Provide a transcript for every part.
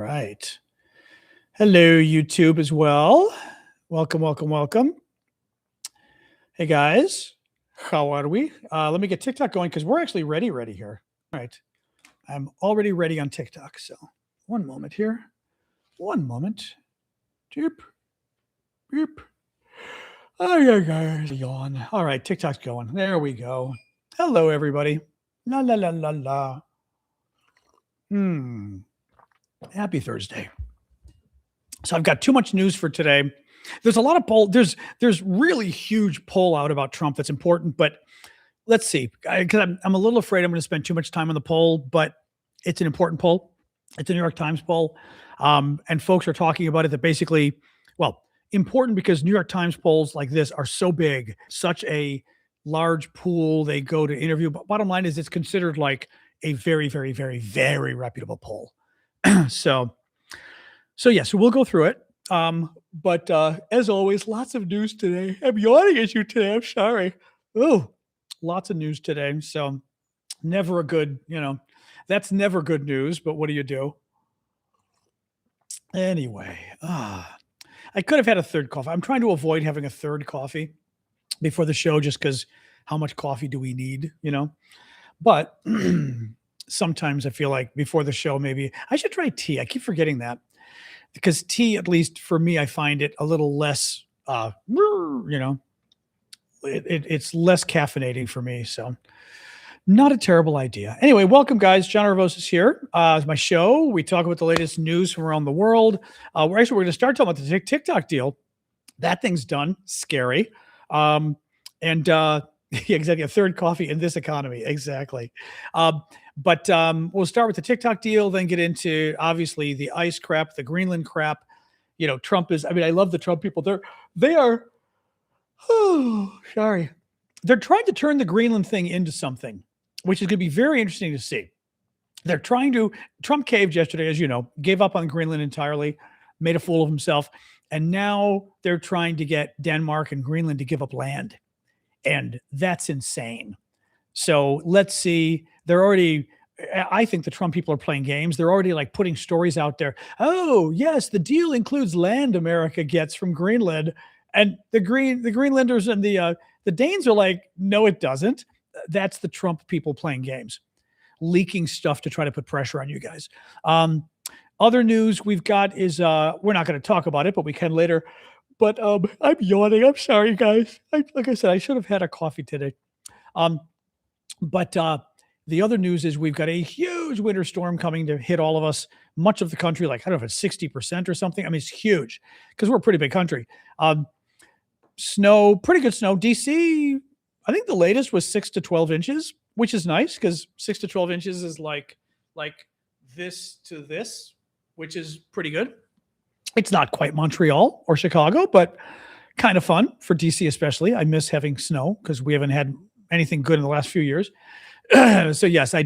Right. Hello, YouTube as well. Welcome, welcome, welcome. Hey guys, how are we? Let me get TikTok going because we're actually ready here. All right. I'm already ready on TikTok. So one moment here. One moment. Doop. Beep. Oh, yeah, guys. Yawn. All right. TikTok's going. There we go. Hello, everybody. La, la, la, la, la. Happy Thursday. So I've got too much news for today. There's a lot of poll. There's really huge poll out about Trump that's important, but let's see. Because I'm a little afraid I'm going to spend too much time on the poll, but it's an important poll. It's a New York Times poll, and folks are talking about it. That basically, well, important because New York Times polls like this are so big, such a large pool. They go to interview. But bottom line is, it's considered like a very, very, very, very reputable poll. So yeah, so we'll go through it. But as always, lots of news today. I'm yawning at you today. I'm sorry. Oh, lots of news today. So never a good, that's never good news. But what do you do? Anyway, I could have had a third coffee. I'm trying to avoid having a third coffee before the show just because how much coffee do we need, But sometimes I feel like before the show, maybe I should try tea. I keep forgetting that. Because tea, at least for me, I find it a little less, it's less caffeinating for me. So not a terrible idea. Anyway, welcome, guys. John Aravosis here. It's my show. We talk about the latest news from around the world. We're going to start talking about the TikTok deal. That thing's done. Scary. Exactly. A third coffee in this economy. Exactly. But we'll start with the TikTok deal, then get into obviously the ICE crap, the Greenland crap. Trump is, I love the Trump people. They are, sorry. They're trying to turn the Greenland thing into something, which is going to be very interesting to see. Trump caved yesterday, as you know, gave up on Greenland entirely, made a fool of himself. And now they're trying to get Denmark and Greenland to give up land. And that's insane. So let's see. I think the Trump people are playing games. They're already like putting stories out there. Oh, yes, the deal includes land America gets from Greenland. And the Greenlanders and the Danes are like, no, it doesn't. That's the Trump people playing games, leaking stuff to try to put pressure on you guys. Other news we've got is we're not going to talk about it, but we can later. But I'm yawning. I'm sorry, guys. Like I said, I should have had a coffee today. But the other news is we've got a huge winter storm coming to hit all of us, much of the country, like, I don't know if it's 60% or something. It's huge because we're a pretty big country. Snow, pretty good snow. DC, I think the latest was 6 to 12 inches, which is nice because 6 to 12 inches is like this to this, which is pretty good. It's not quite Montreal or Chicago, but kind of fun for DC especially. I miss having snow because we haven't had anything good in the last few years. So yes, I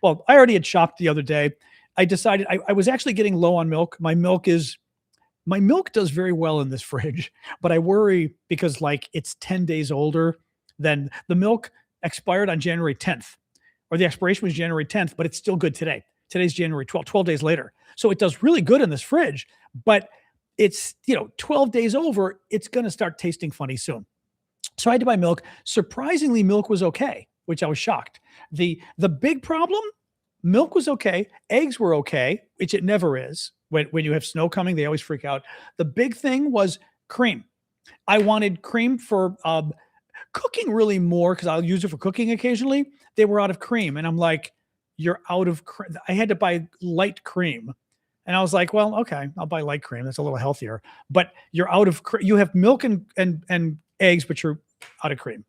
already had shopped the other day. I decided I was actually getting low on milk. My milk does very well in this fridge, but I worry because it's 10 days older than the milk expired on January 10th, or the expiration was January 10th, but it's still good today. Today's January 12th, 12 days later. So it does really good in this fridge, but it's, 12 days over, it's going to start tasting funny soon. So I had to buy milk. Surprisingly, milk was okay, which I was shocked. The big problem, milk was okay. Eggs were okay, which it never is. When you have snow coming, they always freak out. The big thing was cream. I wanted cream for cooking really more because I'll use it for cooking occasionally. They were out of cream. And I'm like, you're out of cream. I had to buy light cream. And I was like, well, okay, I'll buy light cream. That's a little healthier. But you're out of cream. You have milk and eggs, but you're out of cream.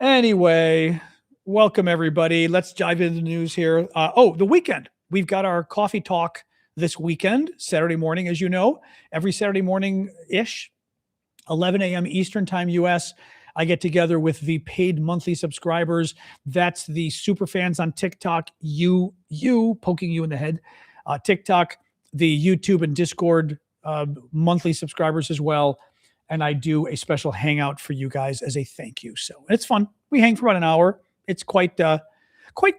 Anyway, welcome everybody. Let's dive into the news here. The weekend. We've got our coffee talk this weekend, Saturday morning, as you know. Every Saturday morning-ish, 11 a.m. Eastern time U.S., I get together with the paid monthly subscribers. That's the super fans on TikTok, you poking you in the head. TikTok, the YouTube and Discord monthly subscribers as well. And I do a special hangout for you guys as a thank you. So it's fun. We hang for about an hour. It's quite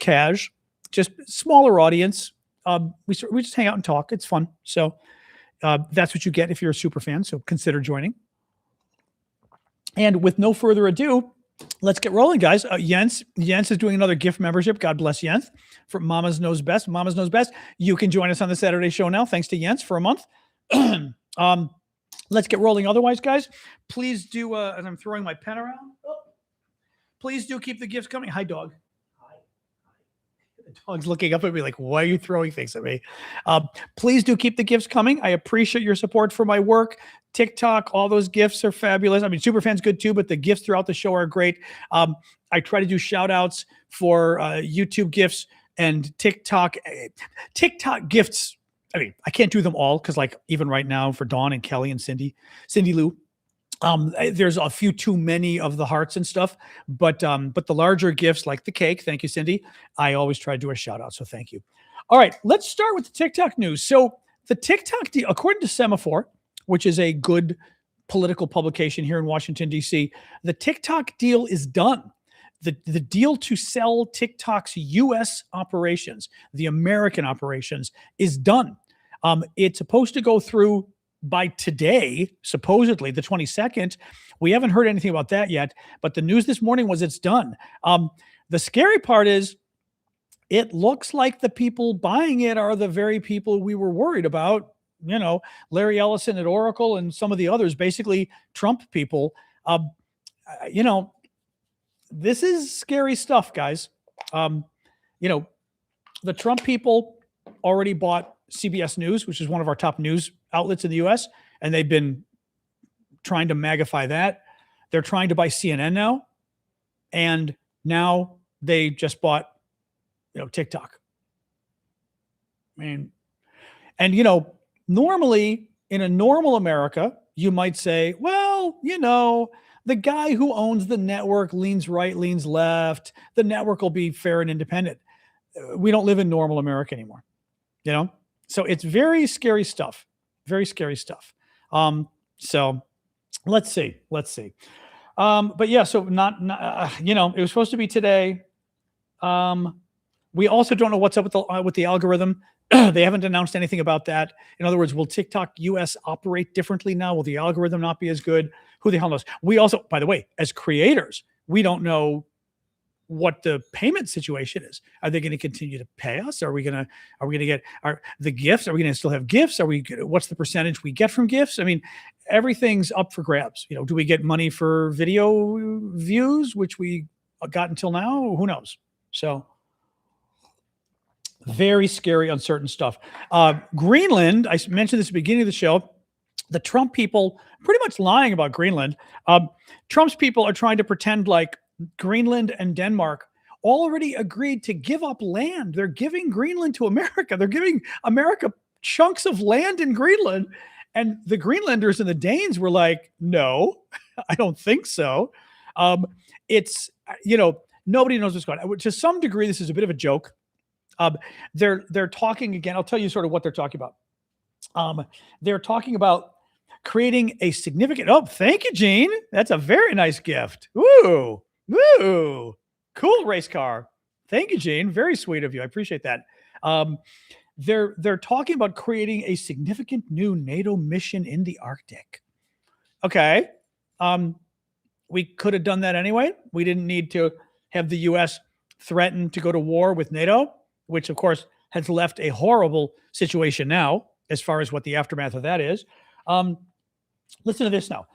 cash, just smaller audience. we just hang out and talk. It's fun. So that's what you get if you're a super fan. So consider joining. And with no further ado, let's get rolling, guys. Jens is doing another gift membership. God bless Jens for Mama's Knows Best. Mama's Knows Best. You can join us on the Saturday show now. Thanks to Jens for a month. Let's get rolling. Otherwise, guys, please do, as I'm throwing my pen around, please do keep the gifts coming. Hi, dog. The dog's looking up at me like, why are you throwing things at me? Please do keep the gifts coming. I appreciate your support for my work. TikTok, all those gifts are fabulous. I mean, Superfan's good too, but the gifts throughout the show are great. I try to do shout outs for YouTube gifts and TikTok gifts. I mean, I can't do them all because, like, even right now for Dawn and Kelly and Cindy Lou, there's a few too many of the hearts and stuff. But the larger gifts, like the cake, thank you, Cindy, I always try to do a shout out. So thank you. All right, let's start with the TikTok news. So the TikTok deal, according to Semaphore, which is a good political publication here in Washington, D.C., the TikTok deal is done. The deal to sell TikTok's U.S. operations, the American operations, is done. It's supposed to go through by today, supposedly the 22nd. We haven't heard anything about that yet, but the news this morning was it's done. The scary part is it looks like the people buying it are the very people we were worried about. You know, Larry Ellison at Oracle and some of the others, basically Trump people. You know, this is scary stuff, guys. You know, the Trump people already bought CBS News, which is one of our top news outlets in the US, and they've been trying to magnify that. They're trying to buy CNN now, and now they just bought, you know, TikTok. I mean, and you know, normally in a normal America, you might say, well, you know, the guy who owns the network leans right, leans left. The network will be fair and independent. We don't live in normal America anymore, you know? So it's very scary stuff. Very scary stuff. So let's see. But yeah, so not you know, it was supposed to be today. We also don't know what's up with the algorithm. They haven't announced anything about that. In other words, will TikTok US operate differently now? Will the algorithm not be as good? Who the hell knows? We also, by the way, as creators, we don't know what the payment situation is. Are they going to continue to pay us? Are we going to get the gifts? Are we going to still have gifts? What's the percentage we get from gifts? I mean, everything's up for grabs. You know, do we get money for video views, which we got until now? Who knows? So very scary, uncertain stuff. Greenland, I mentioned this at the beginning of the show, the Trump people pretty much lying about Greenland. Trump's people are trying to pretend like Greenland and Denmark already agreed to give up land. They're giving Greenland to America. They're giving America chunks of land in Greenland. And the Greenlanders and the Danes were like, no, I don't think so. It's, you know, nobody knows what's going on. To some degree, this is a bit of a joke. They're talking again. I'll tell you sort of what they're talking about. They're talking about creating a significant, oh, thank you, Gene. That's a very nice gift. Woo. Cool race car. Thank you, Gene. Very sweet of you. I appreciate that. They're talking about creating a significant new NATO mission in the Arctic. Okay. We could have done that anyway. We didn't need to have the U.S. threaten to go to war with NATO, which of course has left a horrible situation now as far as what the aftermath of that is. Listen to this now.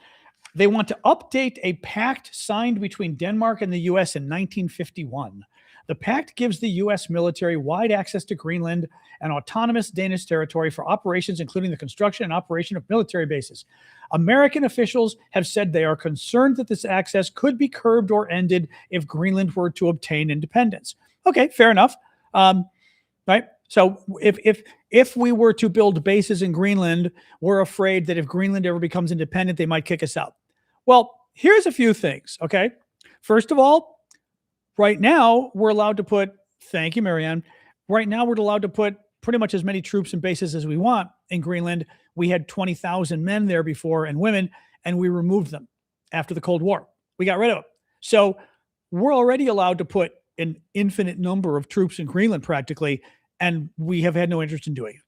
They want to update a pact signed between Denmark and the U.S. in 1951. The pact gives the U.S. military wide access to Greenland and autonomous Danish territory for operations, including the construction and operation of military bases. American officials have said they are concerned that this access could be curbed or ended if Greenland were to obtain independence. Okay, fair enough. Right? So if we were to build bases in Greenland, we're afraid that if Greenland ever becomes independent, they might kick us out. Well, here's a few things, okay? First of all, right now, we're allowed to put, thank you, Marianne. Right now, we're allowed to put pretty much as many troops and bases as we want in Greenland. We had 20,000 men there before and women, and we removed them after the Cold War. We got rid of them. So we're already allowed to put an infinite number of troops in Greenland practically, and we have had no interest in doing it.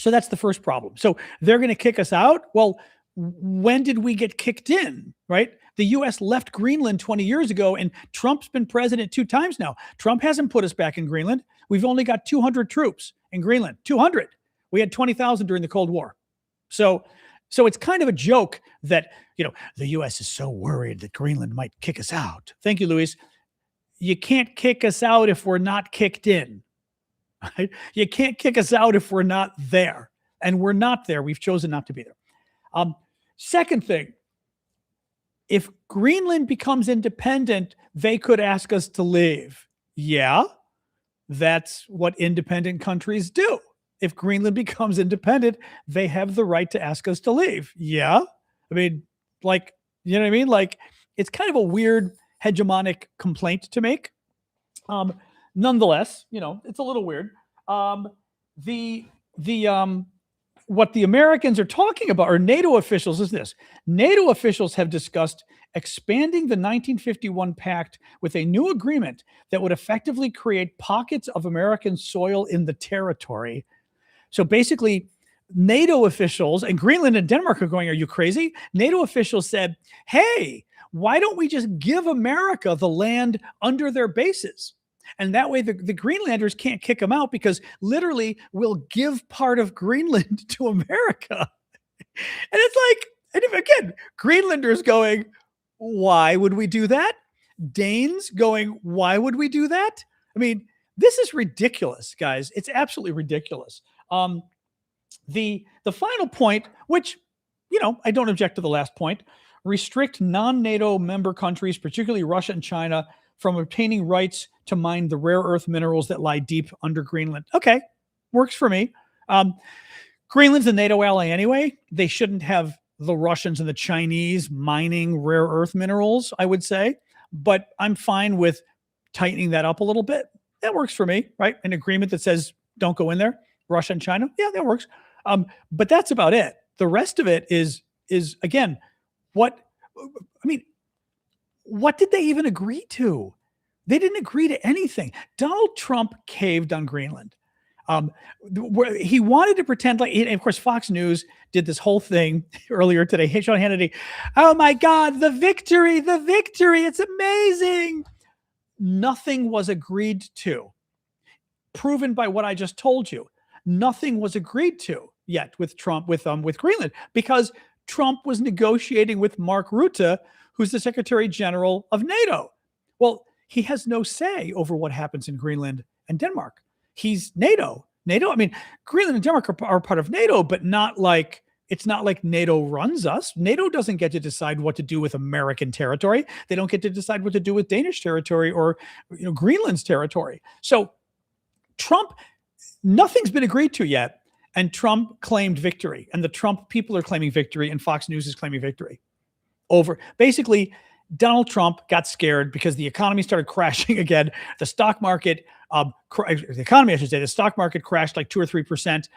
So that's the first problem. So they're going to kick us out. Well, when did we get kicked in, right? The U.S. left Greenland 20 years ago, and Trump's been president 2 times now. Trump hasn't put us back in Greenland. We've only got 200 troops in Greenland. 200. We had 20,000 during the Cold War. So it's kind of a joke that, the U.S. is so worried that Greenland might kick us out. Thank you, Luis. You can't kick us out if we're not kicked in. Right? You can't kick us out if we're not there. And we're not there. We've chosen not to be there. Second thing, if Greenland becomes independent, they could ask us to leave. Yeah, that's what independent countries do. If Greenland becomes independent, they have the right to ask us to leave. Yeah. I mean, you know what I mean? It's kind of a weird hegemonic complaint to make. Nonetheless, it's a little weird. What the Americans are talking about, or NATO officials, is this. NATO officials have discussed expanding the 1951 pact with a new agreement that would effectively create pockets of American soil in the territory. So basically, NATO officials, and Greenland and Denmark are going, are you crazy? NATO officials said, hey, why don't we just give America the land under their bases? And that way the Greenlanders can't kick them out, because literally we'll give part of Greenland to America. And it's and again, Greenlanders going, why would we do that? Danes going, why would we do that? I mean, this is ridiculous, guys. It's absolutely ridiculous. The final point, which, I don't object to the last point, restrict non-NATO member countries, particularly Russia and China, from obtaining rights to mine the rare earth minerals that lie deep under Greenland. Okay, works for me. Greenland's a NATO ally anyway. They shouldn't have the Russians and the Chinese mining rare earth minerals, I would say. But I'm fine with tightening that up a little bit. That works for me, right? An agreement that says don't go in there, Russia and China. Yeah, that works. But that's about it. The rest of it is again, what did they even agree to? They didn't agree to anything. Donald Trump caved on Greenland. Where he wanted to pretend and of course, Fox News did this whole thing earlier today. Hey, Sean Hannity, oh my God, the victory, it's amazing. Nothing was agreed to. Proven by what I just told you. Nothing was agreed to yet with Trump, with Greenland, because Trump was negotiating with Mark Rutte, who's the Secretary General of NATO. Well, he has no say over what happens in Greenland and Denmark. He's NATO. I mean, Greenland and Denmark are part of NATO, but it's not like NATO runs us. NATO doesn't get to decide what to do with American territory. They don't get to decide what to do with Danish territory or Greenland's territory. So Trump, nothing's been agreed to yet, and Trump claimed victory, and the Trump people are claiming victory, and Fox News is claiming victory over. Basically, Donald Trump got scared because the economy started crashing again. The stock market, the economy, I should say, the stock market crashed like 2 or 3%.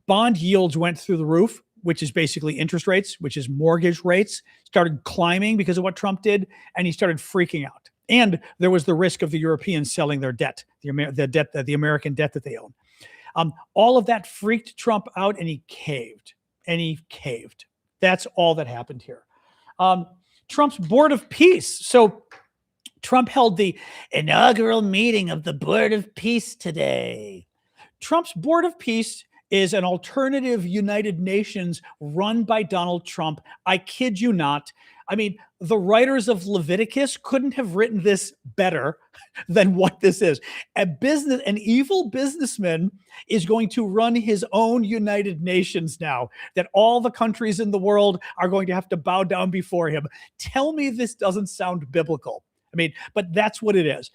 Bond yields went through the roof, which is basically interest rates, which is mortgage rates, started climbing because of what Trump did, and he started freaking out. And there was the risk of the Europeans selling their debt, the American debt that they own. All of that freaked Trump out, and he caved. That's all that happened here. Trump's Board of Peace. So Trump held the inaugural meeting of the Board of Peace today. Trump's Board of Peace is an alternative United Nations run by Donald Trump. I kid you not. I mean, the writers of Leviticus couldn't have written this better than what this is. An evil businessman is going to run his own United Nations now, that all the countries in the world are going to have to bow down before him. Tell me this doesn't sound biblical. I mean, but that's what it is.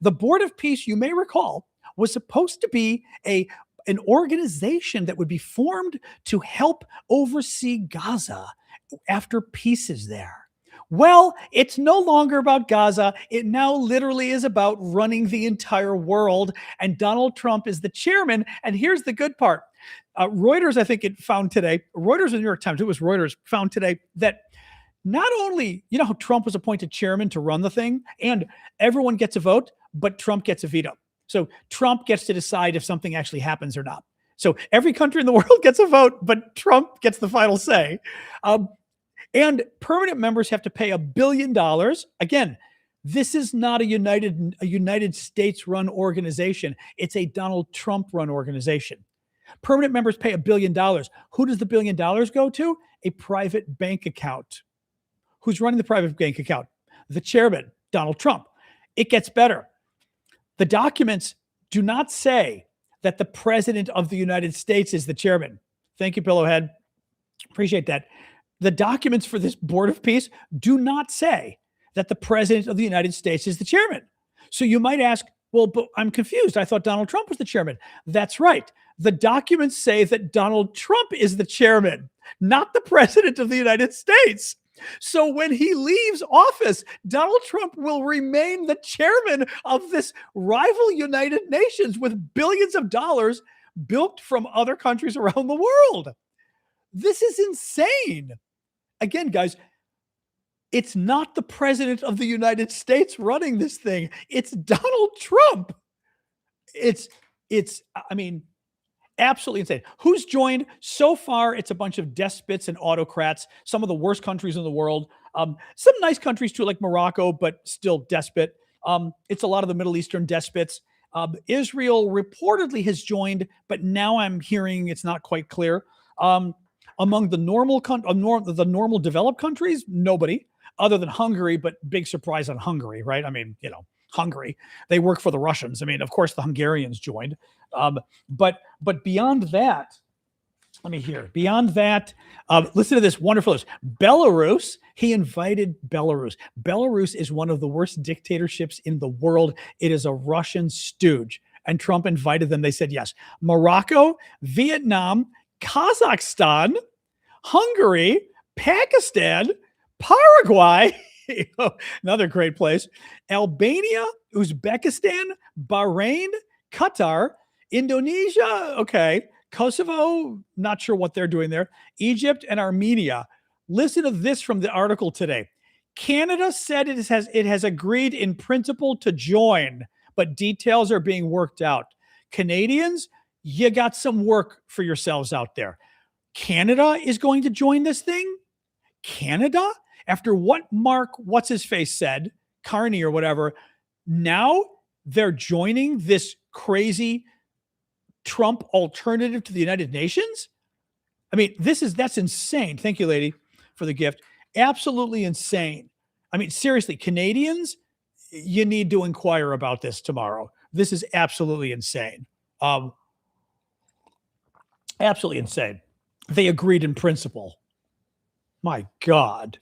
The Board of Peace, you may recall, was supposed to be an organization that would be formed to help oversee Gaza after peace is there. Well, it's no longer about Gaza. It now literally is about running the entire world. And Donald Trump is the chairman. And here's the good part. Reuters, I think it found today, Reuters and the New York Times, it was Reuters, found today that not only, how Trump was appointed chairman to run the thing and everyone gets a vote, but Trump gets a veto. So Trump gets to decide if something actually happens or not. So every country in the world gets a vote, but Trump gets the final say. And permanent members have to pay $1 billion. Again, this is not a United States run organization. It's a Donald Trump run organization. Permanent members pay $1 billion. Who does the $1 billion go to? A private bank account. Who's running the private bank account? The chairman, Donald Trump. It gets better. The documents do not say that the president of the United States is the chairman. Thank you, Pillowhead. Appreciate that. The documents for this Board of Peace do not say that the president of the United States is the chairman. So you might ask, well, but I'm confused. I thought Donald Trump was the chairman. That's right. The documents say that Donald Trump is the chairman, not the president of the United States. So when he leaves office, Donald Trump will remain the chairman of this rival United Nations with billions of dollars built from other countries around the world. This is insane. Again, guys, it's not the president of the United States running this thing. It's Donald Trump. It's absolutely insane. Who's joined? So far, it's a bunch of despots and autocrats, some of the worst countries in the world. Some nice countries too, like Morocco, but still despot. It's a lot of the Middle Eastern despots. Israel reportedly has joined, but now I'm hearing it's not quite clear. Among the normal developed countries, nobody other than Hungary, but big surprise on Hungary, right? I mean, Hungary, they work for the Russians. I mean, of course, the Hungarians joined. But beyond that, beyond that, listen to this wonderful list. Belarus, he invited Belarus. Belarus is one of the worst dictatorships in the world. It is a Russian stooge. And Trump invited them. They said yes. Morocco, Vietnam, Kazakhstan, Hungary, Pakistan, Paraguay, another great place, Albania, Uzbekistan, Bahrain, Qatar, Indonesia, okay, Kosovo, not sure what they're doing there, Egypt, and Armenia. Listen to this from the article today. Canada said it has agreed in principle to join, but details are being worked out. Canadians, you got some work for yourselves out there. Canada is going to join this thing? Canada? After what what's-his-face said, Carney or whatever, now they're joining this crazy Trump alternative to the United Nations? I mean, that's insane. Thank you, lady, for the gift. Absolutely insane. I mean, seriously, Canadians, you need to inquire about this tomorrow. This is absolutely insane. Absolutely insane. They agreed in principle. My God.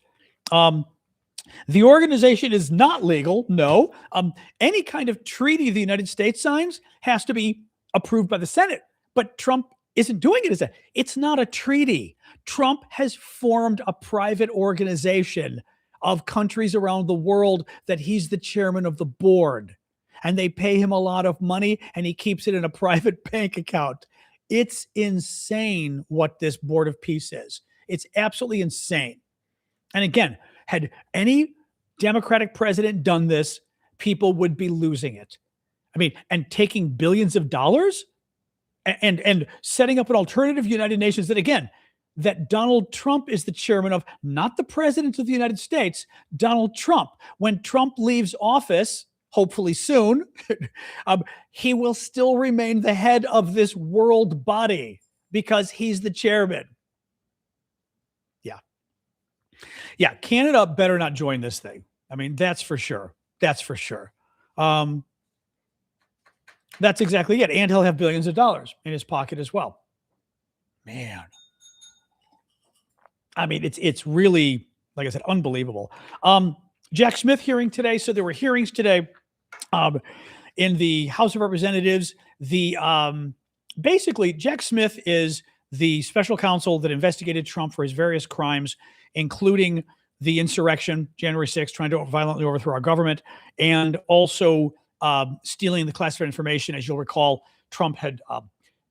The organization is not legal. No. Any kind of treaty the United States signs has to be approved by the Senate. But Trump isn't doing it as a. It's not a treaty. Trump has formed a private organization of countries around the world that he's the chairman of the board. And they pay him a lot of money and he keeps it in a private bank account. It's insane what this Board of Peace is. It's absolutely insane. And again, had any Democratic president done this, people would be losing it. I mean, and taking billions of dollars and setting up an alternative United Nations that, again, that Donald Trump is the chairman of, not the president of the United States, Donald Trump. When Trump leaves office, hopefully soon, he will still remain the head of this world body because he's the chairman. Yeah, Canada better not join this thing. I mean, that's for sure. That's for sure. That's exactly it. And he'll have billions of dollars in his pocket as well. Man. I mean, it's really, like I said, unbelievable. Jack Smith hearing today. So there were hearings today in the House of Representatives. Basically, Jack Smith is the special counsel that investigated Trump for his various crimes, including the insurrection, January 6th, trying to violently overthrow our government, and also stealing the classified information. As you'll recall, Trump had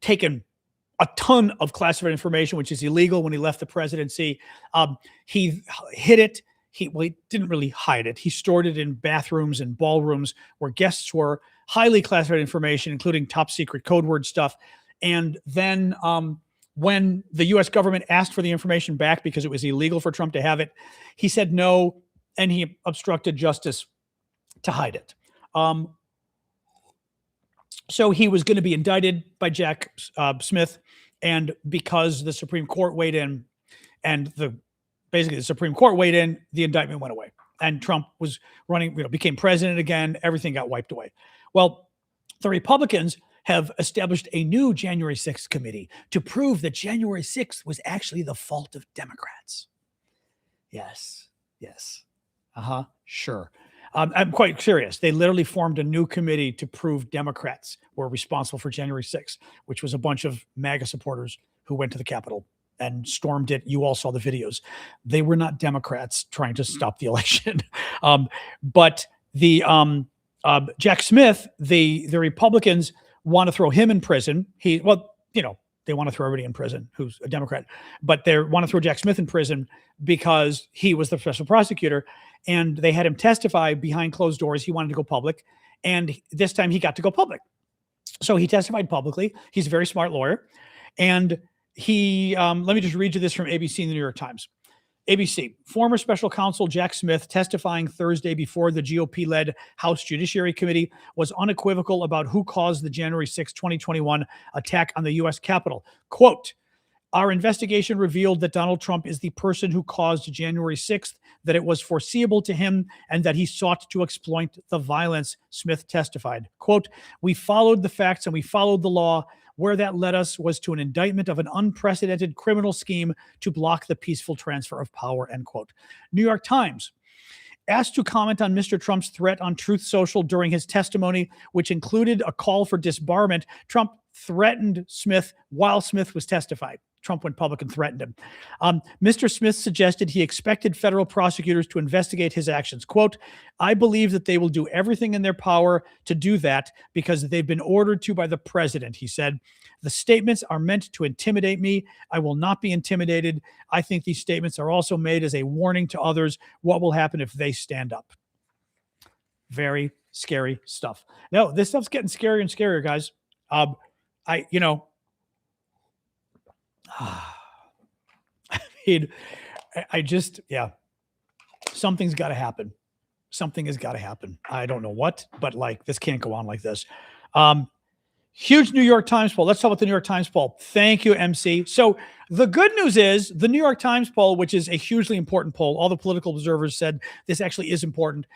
taken a ton of classified information, which is illegal when he left the presidency. He hid it. he didn't really hide it. He stored it in bathrooms and ballrooms where guests were, highly classified information, including top secret code word stuff. And then when the US government asked for the information back because it was illegal for Trump to have it, he said no, and he obstructed justice to hide it. So he was going to be indicted by Jack Smith, and because the Supreme Court weighed in, and basically the Supreme Court weighed in, the indictment went away, and Trump was running, became president again. Everything got wiped away. Well, the Republicans have established a new January 6th committee to prove that January 6th was actually the fault of Democrats. Yes. Sure. I'm quite serious. They literally formed a new committee to prove Democrats were responsible for January 6th, which was a bunch of MAGA supporters who went to the Capitol and stormed it. You all saw the videos. They were not Democrats trying to stop the election. But the Jack Smith, the Republicans want to throw him in prison. They want to throw everybody in prison who's a Democrat, but they want to throw Jack Smith in prison because he was the special prosecutor, and they had him testify behind closed doors. He wanted to go public, and this time he got to go public. So he testified publicly. He's a very smart lawyer, and he let me just read you this from ABC and the New York Times. ABC, former special counsel Jack Smith, testifying Thursday before the GOP-led House Judiciary Committee, was unequivocal about who caused the January 6, 2021 attack on the U.S. Capitol. Quote, "Our investigation revealed that Donald Trump is the person who caused January 6th, that it was foreseeable to him, and that he sought to exploit the violence," Smith testified. Quote, "We followed the facts and we followed the law. Where that led us was to an indictment of an unprecedented criminal scheme to block the peaceful transfer of power," end quote. New York Times, asked to comment on Mr. Trump's threat on Truth Social during his testimony, which included a call for disbarment, Trump threatened Smith while Smith was testifying. Trump went public and threatened him. Mr. Smith suggested he expected federal prosecutors to investigate his actions. Quote, "I believe that they will do everything in their power to do that because they've been ordered to by the president," he said. "The statements are meant to intimidate me. I will not be intimidated. I think these statements are also made as a warning to others what will happen if they stand up." Very scary stuff. No, this stuff's getting scarier and scarier, guys. Something's got to happen. Something has got to happen. I don't know what, but this can't go on like this. Huge New York Times poll. Let's talk about the New York Times poll. Thank you, MC. So the good news is the New York Times poll, which is a hugely important poll. All the political observers said this actually is important.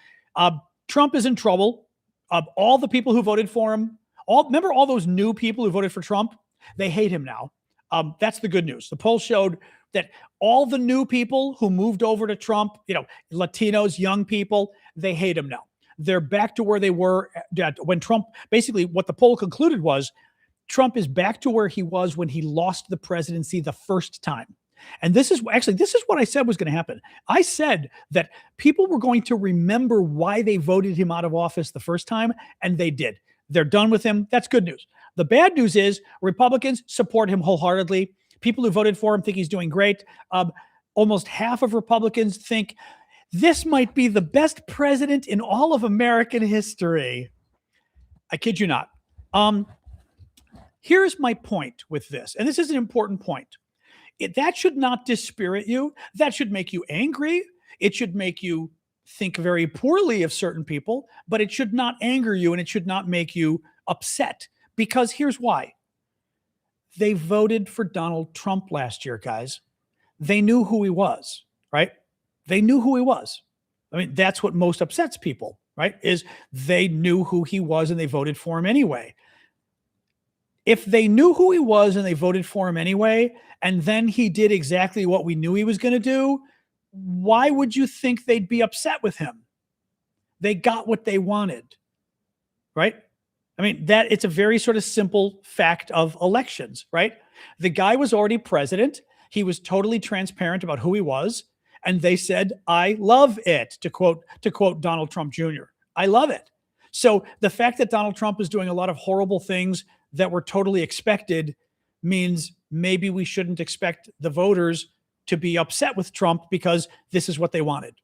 Trump is in trouble. All the people who voted for him, remember all those new people who voted for Trump? They hate him now. That's the good news. The poll showed that all the new people who moved over to Trump, Latinos, young people, they hate him now. They're back to where they were when Trump, basically what the poll concluded was Trump is back to where he was when he lost the presidency the first time. And this is what I said was going to happen. I said that people were going to remember why they voted him out of office the first time, and they did. They're done with him. That's good news. The bad news is Republicans support him wholeheartedly. People who voted for him think he's doing great. Almost half of Republicans think this might be the best president in all of American history. I kid you not. Here's my point with this, and this is an important point. That should not dispirit you. That should make you angry. It should make you think very poorly of certain people, but it should not anger you and it should not make you upset, because here's why. They voted for Donald Trump last year, guys. They knew who he was, right? They knew who he was. I mean, that's what most upsets people, right? Is they knew who he was and they voted for him anyway. If they knew who he was and they voted for him anyway, and then he did exactly what we knew he was going to do, why would you think they'd be upset with him? They got what they wanted, right? I mean, it's a very sort of simple fact of elections, right? The guy was already president. He was totally transparent about who he was. And they said, "I love it," to quote Donald Trump Jr. I love it. So the fact that Donald Trump is doing a lot of horrible things that were totally expected means maybe we shouldn't expect the voters to be upset with Trump because this is what they wanted.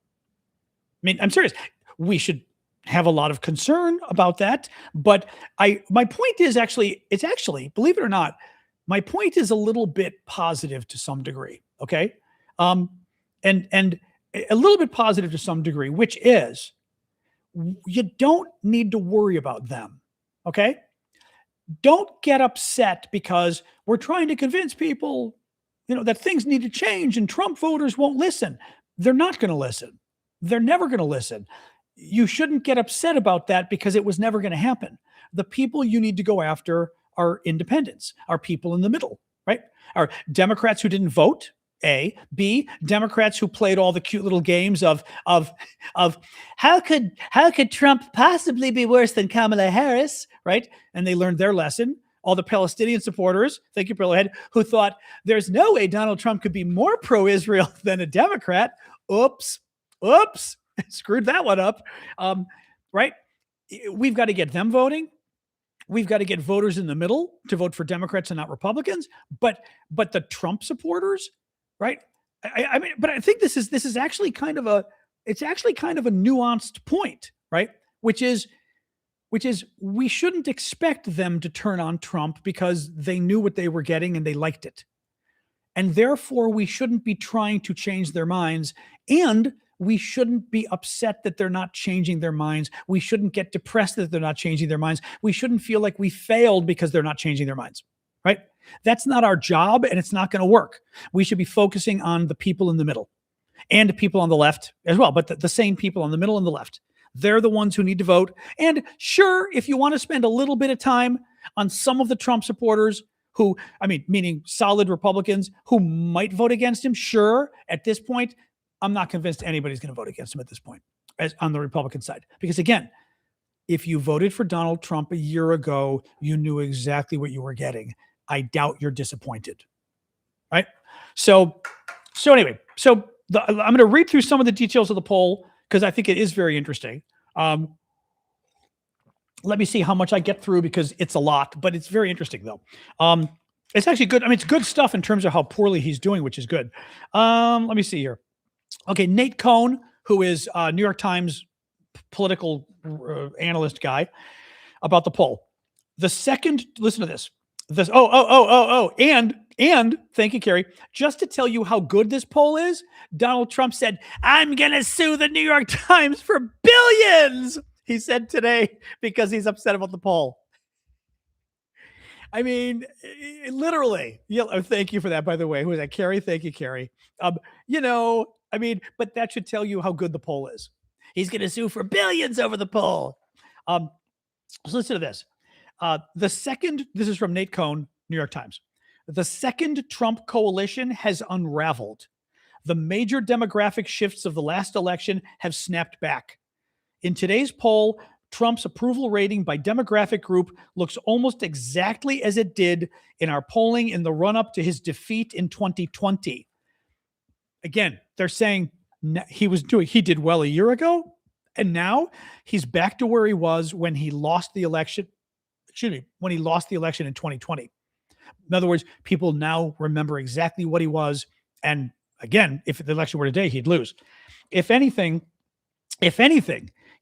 mean, I'm serious. We should have a lot of concern about that. But my point is it's actually, believe it or not, my point is a little bit positive to some degree. Okay. Um, and a little bit positive to some degree, which is you don't need to worry about them. Okay. Don't get upset because we're trying to convince people, that things need to change and Trump voters won't listen. They're not going to listen. They're never going to listen. You shouldn't get upset about that because it was never going to happen. The people you need to go after are independents, are people in the middle, right? Are Democrats who didn't vote, A. B, Democrats who played all the cute little games of how could Trump possibly be worse than Kamala Harris, right? And they learned their lesson. All the Palestinian supporters, thank you, Pearl Head, who thought there's no way Donald Trump could be more pro-Israel than a Democrat. Oops, screwed that one up, right? We've got to get them voting. We've got to get voters in the middle to vote for Democrats and not Republicans. But the Trump supporters, right? I mean, but I think this is actually kind of a nuanced point, right? Which is we shouldn't expect them to turn on Trump because they knew what they were getting and they liked it. And therefore, we shouldn't be trying to change their minds. And we shouldn't be upset that they're not changing their minds. We shouldn't get depressed that they're not changing their minds. We shouldn't feel like we failed because they're not changing their minds, right? That's not our job and it's not going to work. We should be focusing on the people in the middle and people on the left as well, but the same people on the middle and the left. They're the ones who need to vote. And sure, if you want to spend a little bit of time on some of the Trump supporters who, meaning solid Republicans who might vote against him, sure, at this point, I'm not convinced anybody's going to vote against him at this point on the Republican side. Because again, if you voted for Donald Trump a year ago, you knew exactly what you were getting. I doubt you're disappointed, right? So anyway, I'm going to read through some of the details of the poll because I think it is very interesting. Let me see how much I get through because it's a lot, but it's very interesting though. It's actually good. It's good stuff in terms of how poorly he's doing, which is good. Let me see here. Okay, Nate Cohn, who is a New York Times political analyst guy, about the poll. Listen to this. And thank you, Carrie. Just to tell you how good this poll is, Donald Trump said, "I'm going to sue the New York Times for billions," he said today, because he's upset about the poll. Literally. Thank you for that, by the way. Who is that? Carrie? Thank you, Carrie. But that should tell you how good the poll is. He's going to sue for billions over the poll. So listen to this. This is from Nate Cohn, New York Times. The second Trump coalition has unraveled. The major demographic shifts of the last election have snapped back. In today's poll, Trump's approval rating by demographic group looks almost exactly as it did in our polling in the run-up to his defeat in 2020. Again, they're saying he did well a year ago, and now he's back to where he was when he lost the election. When he lost the election in 2020. In other words, people now remember exactly what he was. And again, if the election were today, he'd lose. If anything,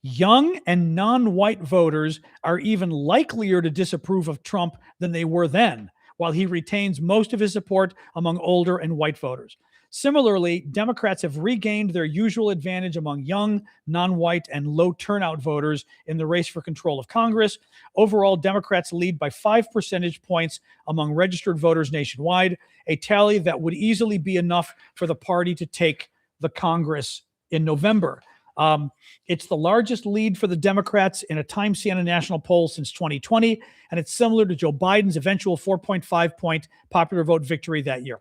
young and non-white voters are even likelier to disapprove of Trump than they were then, while he retains most of his support among older and white voters. Similarly, Democrats have regained their usual advantage among young, non-white, and low turnout voters in the race for control of Congress. Overall, Democrats lead by 5 percentage points among registered voters nationwide, a tally that would easily be enough for the party to take the Congress in November. It's the largest lead for the Democrats in a Time Siena national poll since 2020, and it's similar to Joe Biden's eventual 4.5-point popular vote victory that year.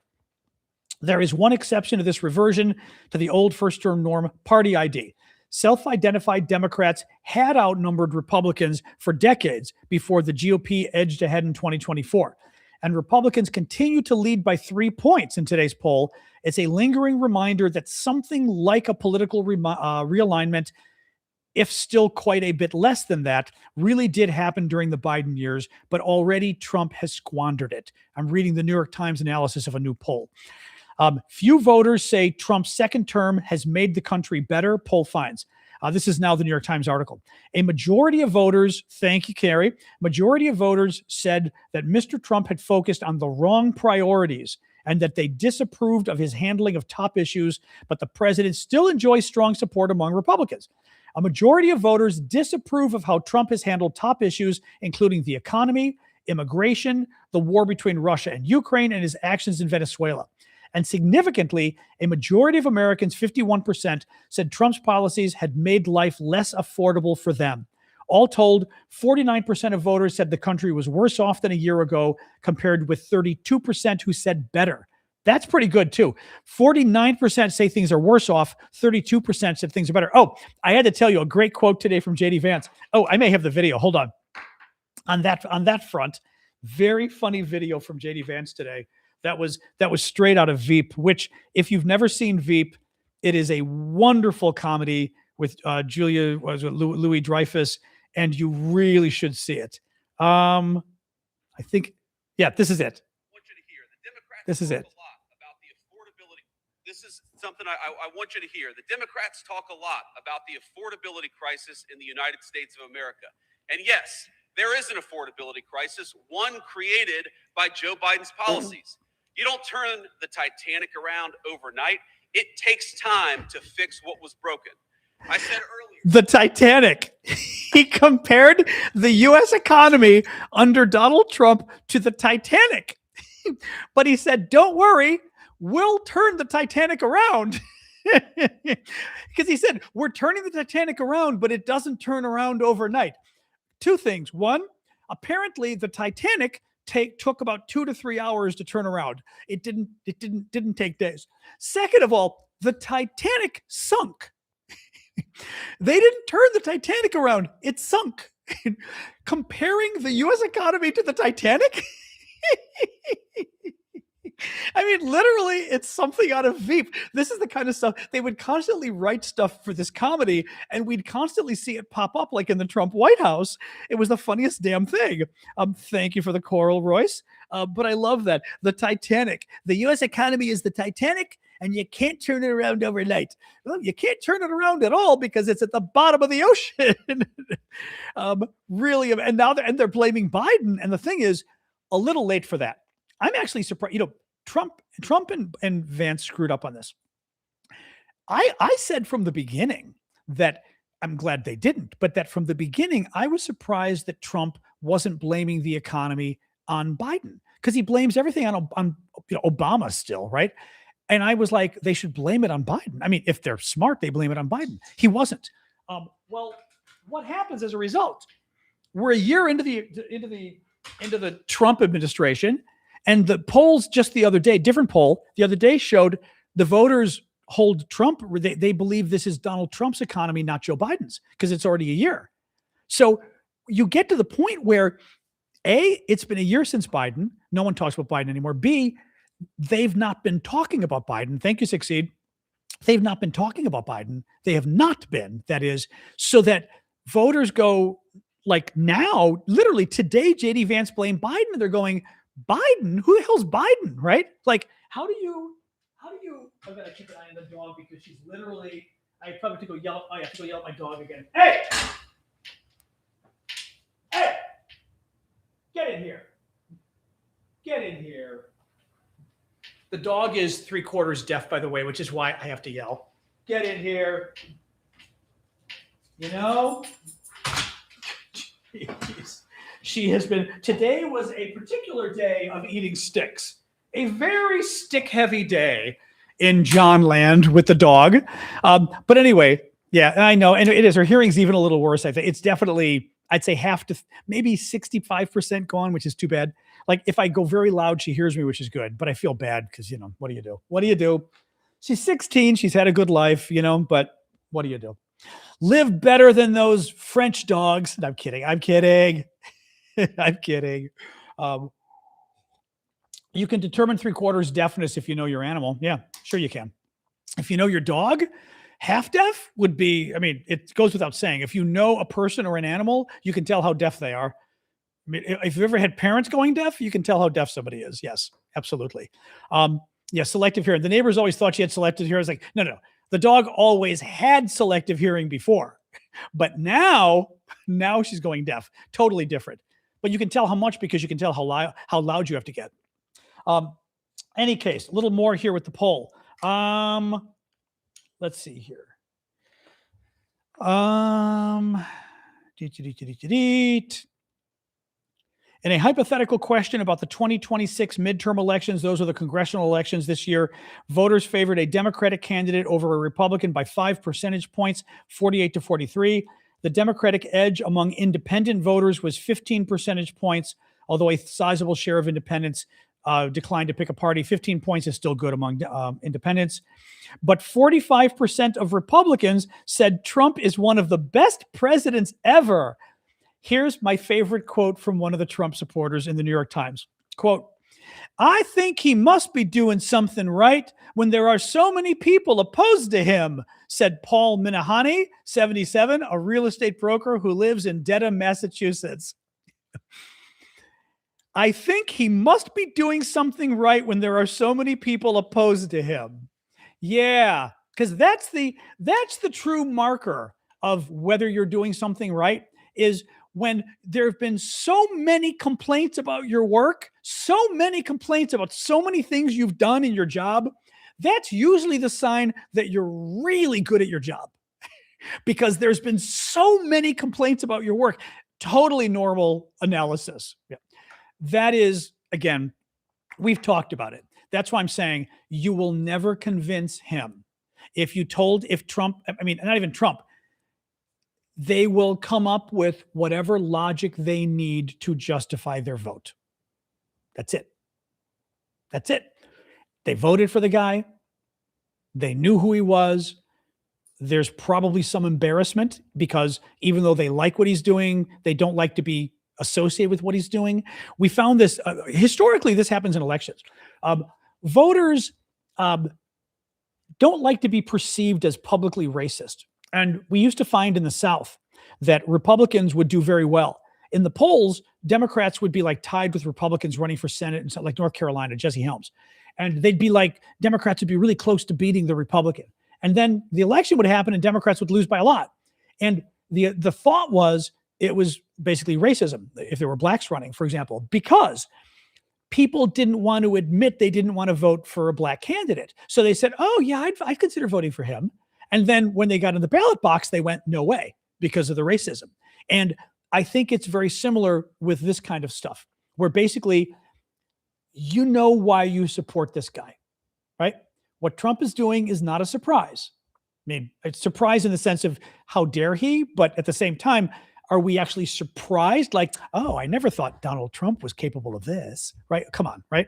There is one exception to this reversion to the old first-term norm, party ID. Self-identified Democrats had outnumbered Republicans for decades before the GOP edged ahead in 2024. And Republicans continue to lead by 3 points in today's poll. It's a lingering reminder that something like a political realignment, if still quite a bit less than that, really did happen during the Biden years, but already Trump has squandered it. I'm reading the New York Times analysis of a new poll. Few voters say Trump's second term has made the country better, poll finds. This is now the New York Times article. A majority of voters, thank you, Carrie, majority of voters said that Mr. Trump had focused on the wrong priorities and that they disapproved of his handling of top issues, but the president still enjoys strong support among Republicans. A majority of voters disapprove of how Trump has handled top issues, including the economy, immigration, the war between Russia and Ukraine, and his actions in Venezuela. And significantly, a majority of Americans, 51%, said Trump's policies had made life less affordable for them. All told, 49% of voters said the country was worse off than a year ago, compared with 32% who said better. That's pretty good, too. 49% say things are worse off. 32% said things are better. Oh, I had to tell you a great quote today from J.D. Vance. Oh, I may have the video. Hold on. On that front, very funny video from J.D. Vance today. That was straight out of Veep, which, if you've never seen Veep, it is a wonderful comedy with Louis Dreyfus, and you really should see it. I think, yeah, this is it. I want you to hear. The Democrats this is talk it. a lot about the affordability. This is something I want you to hear. The Democrats talk a lot about the affordability crisis in the United States of America. And yes, there is an affordability crisis, one created by Joe Biden's policies. You don't turn the Titanic around overnight. It takes time to fix what was broken. I said earlier, the Titanic. He compared the U.S. economy under Donald Trump to the Titanic. But he said, don't worry, we'll turn the Titanic around. Because he said, we're turning the Titanic around, but it doesn't turn around overnight. Two things. One, apparently the Titanic took about 2 to 3 hours to turn around. It didn't take days. Second of all, the Titanic sunk. They didn't turn the Titanic around. It sunk. Comparing the U.S. economy to the Titanic? I mean, literally, it's something out of Veep. This is the kind of stuff they would constantly write stuff for this comedy, and we'd constantly see it pop up like in the Trump White House. It was the funniest damn thing. Thank you for the choral, Royce. But I love that. The Titanic. The U.S. economy is the Titanic, and you can't turn it around overnight. Well, you can't turn it around at all because it's at the bottom of the ocean. Really, and now they're blaming Biden. And the thing is, a little late for that. I'm actually surprised. You know, Trump and Vance screwed up on this. I said from the beginning that I'm glad they didn't, but that from the beginning, I was surprised that Trump wasn't blaming the economy on Biden, because he blames everything on Obama still, right? And I was like, they should blame it on Biden. I mean, if they're smart, they blame it on Biden. He wasn't. Well, what happens as a result? We're a year into the Trump administration, and the polls just the other day, different poll the other day, showed the voters hold Trump. They believe this is Donald Trump's economy, not Joe Biden's, because it's already a year. So you get to the point where A, it's been a year since Biden. No one talks about Biden anymore. B, they've not been talking about Biden. Thank you, Succeed. They've not been talking about Biden. They have not been, that is, so that voters go like now, literally today, J.D. Vance blamed Biden, and they're going, Biden? Who the hell's Biden, right? Like, how do you, I've got to keep an eye on the dog because she's literally, I probably have to go yell, I have to go yell at my dog again. Hey! Hey! Get in here. Get in here. The dog is 3/4 deaf, by the way, which is why I have to yell. Get in here. You know? Jeez. She has been, today was a particular day of eating sticks. A very stick-heavy day in John Land with the dog. But anyway, yeah, I know. And it is. Her hearing's even a little worse, I think. It's definitely, I'd say half to maybe 65% gone, which is too bad. Like, if I go very loud, she hears me, which is good. But I feel bad because, what do you do? What do you do? She's 16. She's had a good life, but what do you do? Live better than those French dogs. No, I'm kidding. I'm kidding. I'm kidding. You can determine 3/4 deafness if you know your animal. Yeah, sure you can. If you know your dog, half deaf would be, it goes without saying. If you know a person or an animal, you can tell how deaf they are. If you've ever had parents going deaf, you can tell how deaf somebody is. Yes, absolutely. Yeah, selective hearing. The neighbors always thought she had selective hearing. I was like, no. The dog always had selective hearing before, but now she's going deaf. Totally different. But you can tell how much because you can tell how loud you have to get. Any case, a little more here with the poll. Let's see here. In a hypothetical question about the 2026 midterm elections, those are the congressional elections this year, voters favored a Democratic candidate over a Republican by 5 percentage points, 48 to 43. The Democratic edge among independent voters was 15 percentage points, although a sizable share of independents declined to pick a party. 15 points is still good among independents. But 45% of Republicans said Trump is one of the best presidents ever. Here's my favorite quote from one of the Trump supporters in the New York Times. Quote, I think he must be doing something right when there are so many people opposed to him, said Paul Minahani, 77, a real estate broker who lives in Dedham, Massachusetts. I think he must be doing something right when there are so many people opposed to him. Yeah, because that's the true marker of whether you're doing something right is when there have been so many complaints about your work, so many complaints about so many things you've done in your job. That's usually the sign that you're really good at your job because there's been so many complaints about your work. Totally normal analysis. Yeah. That is, again, we've talked about it. That's why I'm saying you will never convince him. If Trump, I mean, not even Trump, they will come up with whatever logic they need to justify their vote. That's it. That's it. They voted for the guy. They knew who he was. There's probably some embarrassment because even though they like what he's doing, they don't like to be associated with what he's doing. We found this, historically, this happens in elections. Voters don't like to be perceived as publicly racist. And we used to find in the South that Republicans would do very well. In the polls, Democrats would be like tied with Republicans running for Senate in like North Carolina, Jesse Helms. And they'd be like, Democrats would be really close to beating the Republican. And then the election would happen and Democrats would lose by a lot. And the thought was it was basically racism if there were blacks running, for example, because people didn't want to admit they didn't want to vote for a black candidate. So they said, oh yeah, I'd consider voting for him. And then when they got in the ballot box, they went, no way, because of the racism. And I think it's very similar with this kind of stuff, where basically, you know why you support this guy, right? What Trump is doing is not a surprise. I mean, it's a surprise in the sense of how dare he, but at the same time, are we actually surprised? Like, oh, I never thought Donald Trump was capable of this, right? Come on, right?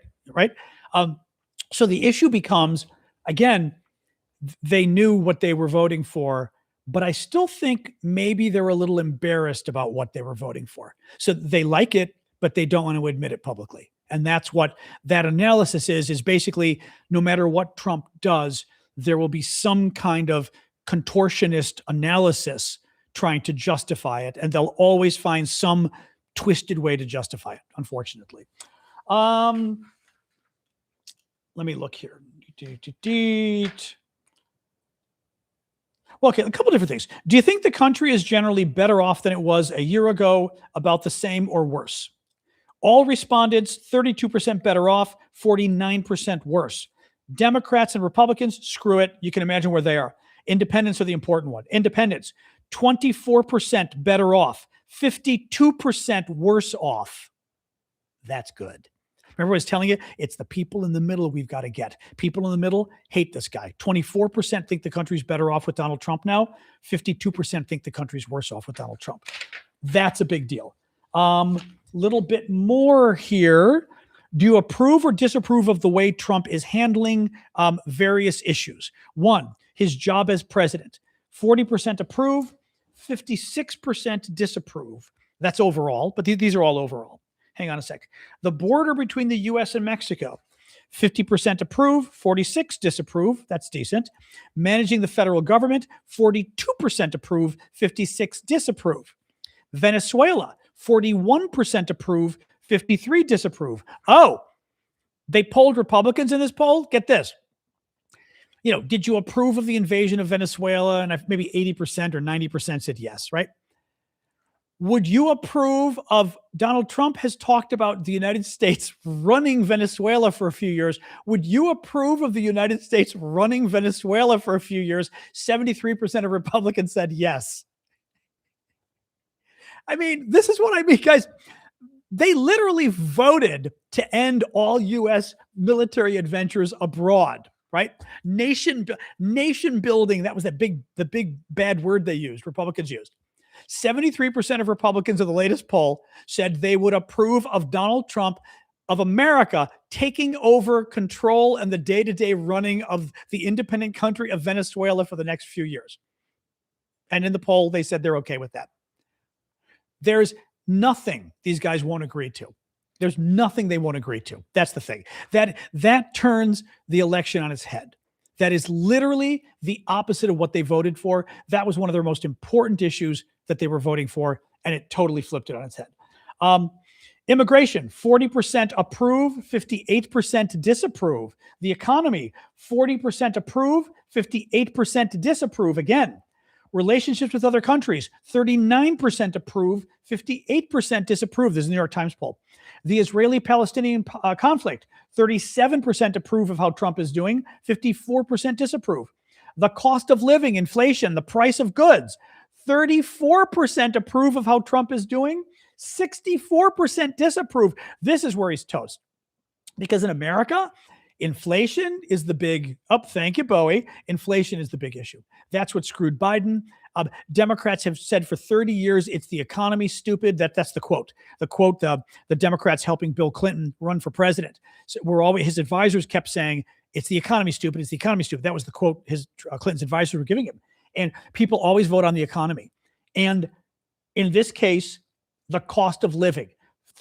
So the issue becomes, again, they knew what they were voting for, but I still think maybe they're a little embarrassed about what they were voting for. So they like it, but they don't want to admit it publicly. And that's what that analysis is basically no matter what Trump does, there will be some kind of contortionist analysis trying to justify it. And they'll always find some twisted way to justify it, unfortunately. Let me look here. Well, okay, a couple different things. Do you think the country is generally better off than it was a year ago, about the same or worse? All respondents, 32% better off, 49% worse. Democrats and Republicans, screw it. You can imagine where they are. Independents are the important one. Independents, 24% better off, 52% worse off. That's good. Remember I was telling you, it's the people in the middle we've got to get. People in the middle hate this guy. 24% think the country's better off with Donald Trump now. 52% think the country's worse off with Donald Trump. That's a big deal. Little bit more here. Do you approve or disapprove of the way Trump is handling various issues? 1, his job as president. 40% approve, 56% disapprove. That's overall, but these are all overall. Hang on a sec. The border between the U.S. and Mexico, 50% approve, 46% disapprove. That's decent. Managing the federal government, 42% approve, 56% disapprove. Venezuela, 41% approve, 53% disapprove. Oh, they polled Republicans in this poll? Get this. did you approve of the invasion of Venezuela? And maybe 80% or 90% said yes, right? Would you approve of Donald Trump has talked about the United States running Venezuela for a few years? Would you approve of the United States running Venezuela for a few years? 73% of Republicans said yes. I mean, this is what I mean, guys. They literally voted to end all U.S. military adventures abroad, right? Nation building. That was the big bad word they used, Republicans used. 73% of Republicans of the latest poll said they would approve of Donald Trump, of America, taking over control and the day-to-day running of the independent country of Venezuela for the next few years. And in the poll, they said they're okay with that. There's nothing these guys won't agree to. There's nothing they won't agree to. That's the thing. That turns the election on its head. That is literally the opposite of what they voted for. That was one of their most important issues that they were voting for, and it totally flipped it on its head. Immigration, 40% approve, 58% disapprove. The economy, 40% approve, 58% disapprove. Again, relationships with other countries, 39% approve, 58% disapprove. This is the New York Times poll. The Israeli-Palestinian conflict, 37% approve of how Trump is doing, 54% disapprove. The cost of living, inflation, the price of goods, 34% approve of how Trump is doing, 64% disapprove. This is where he's toast. Because in America, inflation is the big, thank you, Bowie. Inflation is the big issue. That's what screwed Biden. Democrats have said for 30 years, it's the economy, stupid. That's the quote. The quote, the Democrats helping Bill Clinton run for president. So his advisors kept saying, it's the economy, stupid. It's the economy, stupid. That was the quote Clinton's advisors were giving him. And people always vote on the economy. And in this case, the cost of living,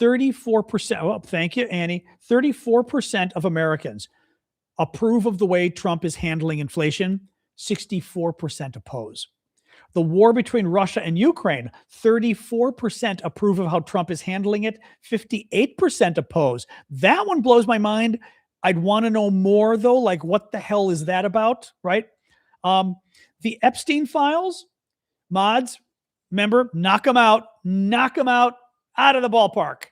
34%. Oh, thank you, Annie. 34% of Americans approve of the way Trump is handling inflation. 64% oppose. The war between Russia and Ukraine, 34% approve of how Trump is handling it. 58% oppose. That one blows my mind. I'd want to know more, though. Like, what the hell is that about, right? The Epstein files, mods, remember, knock them out of the ballpark.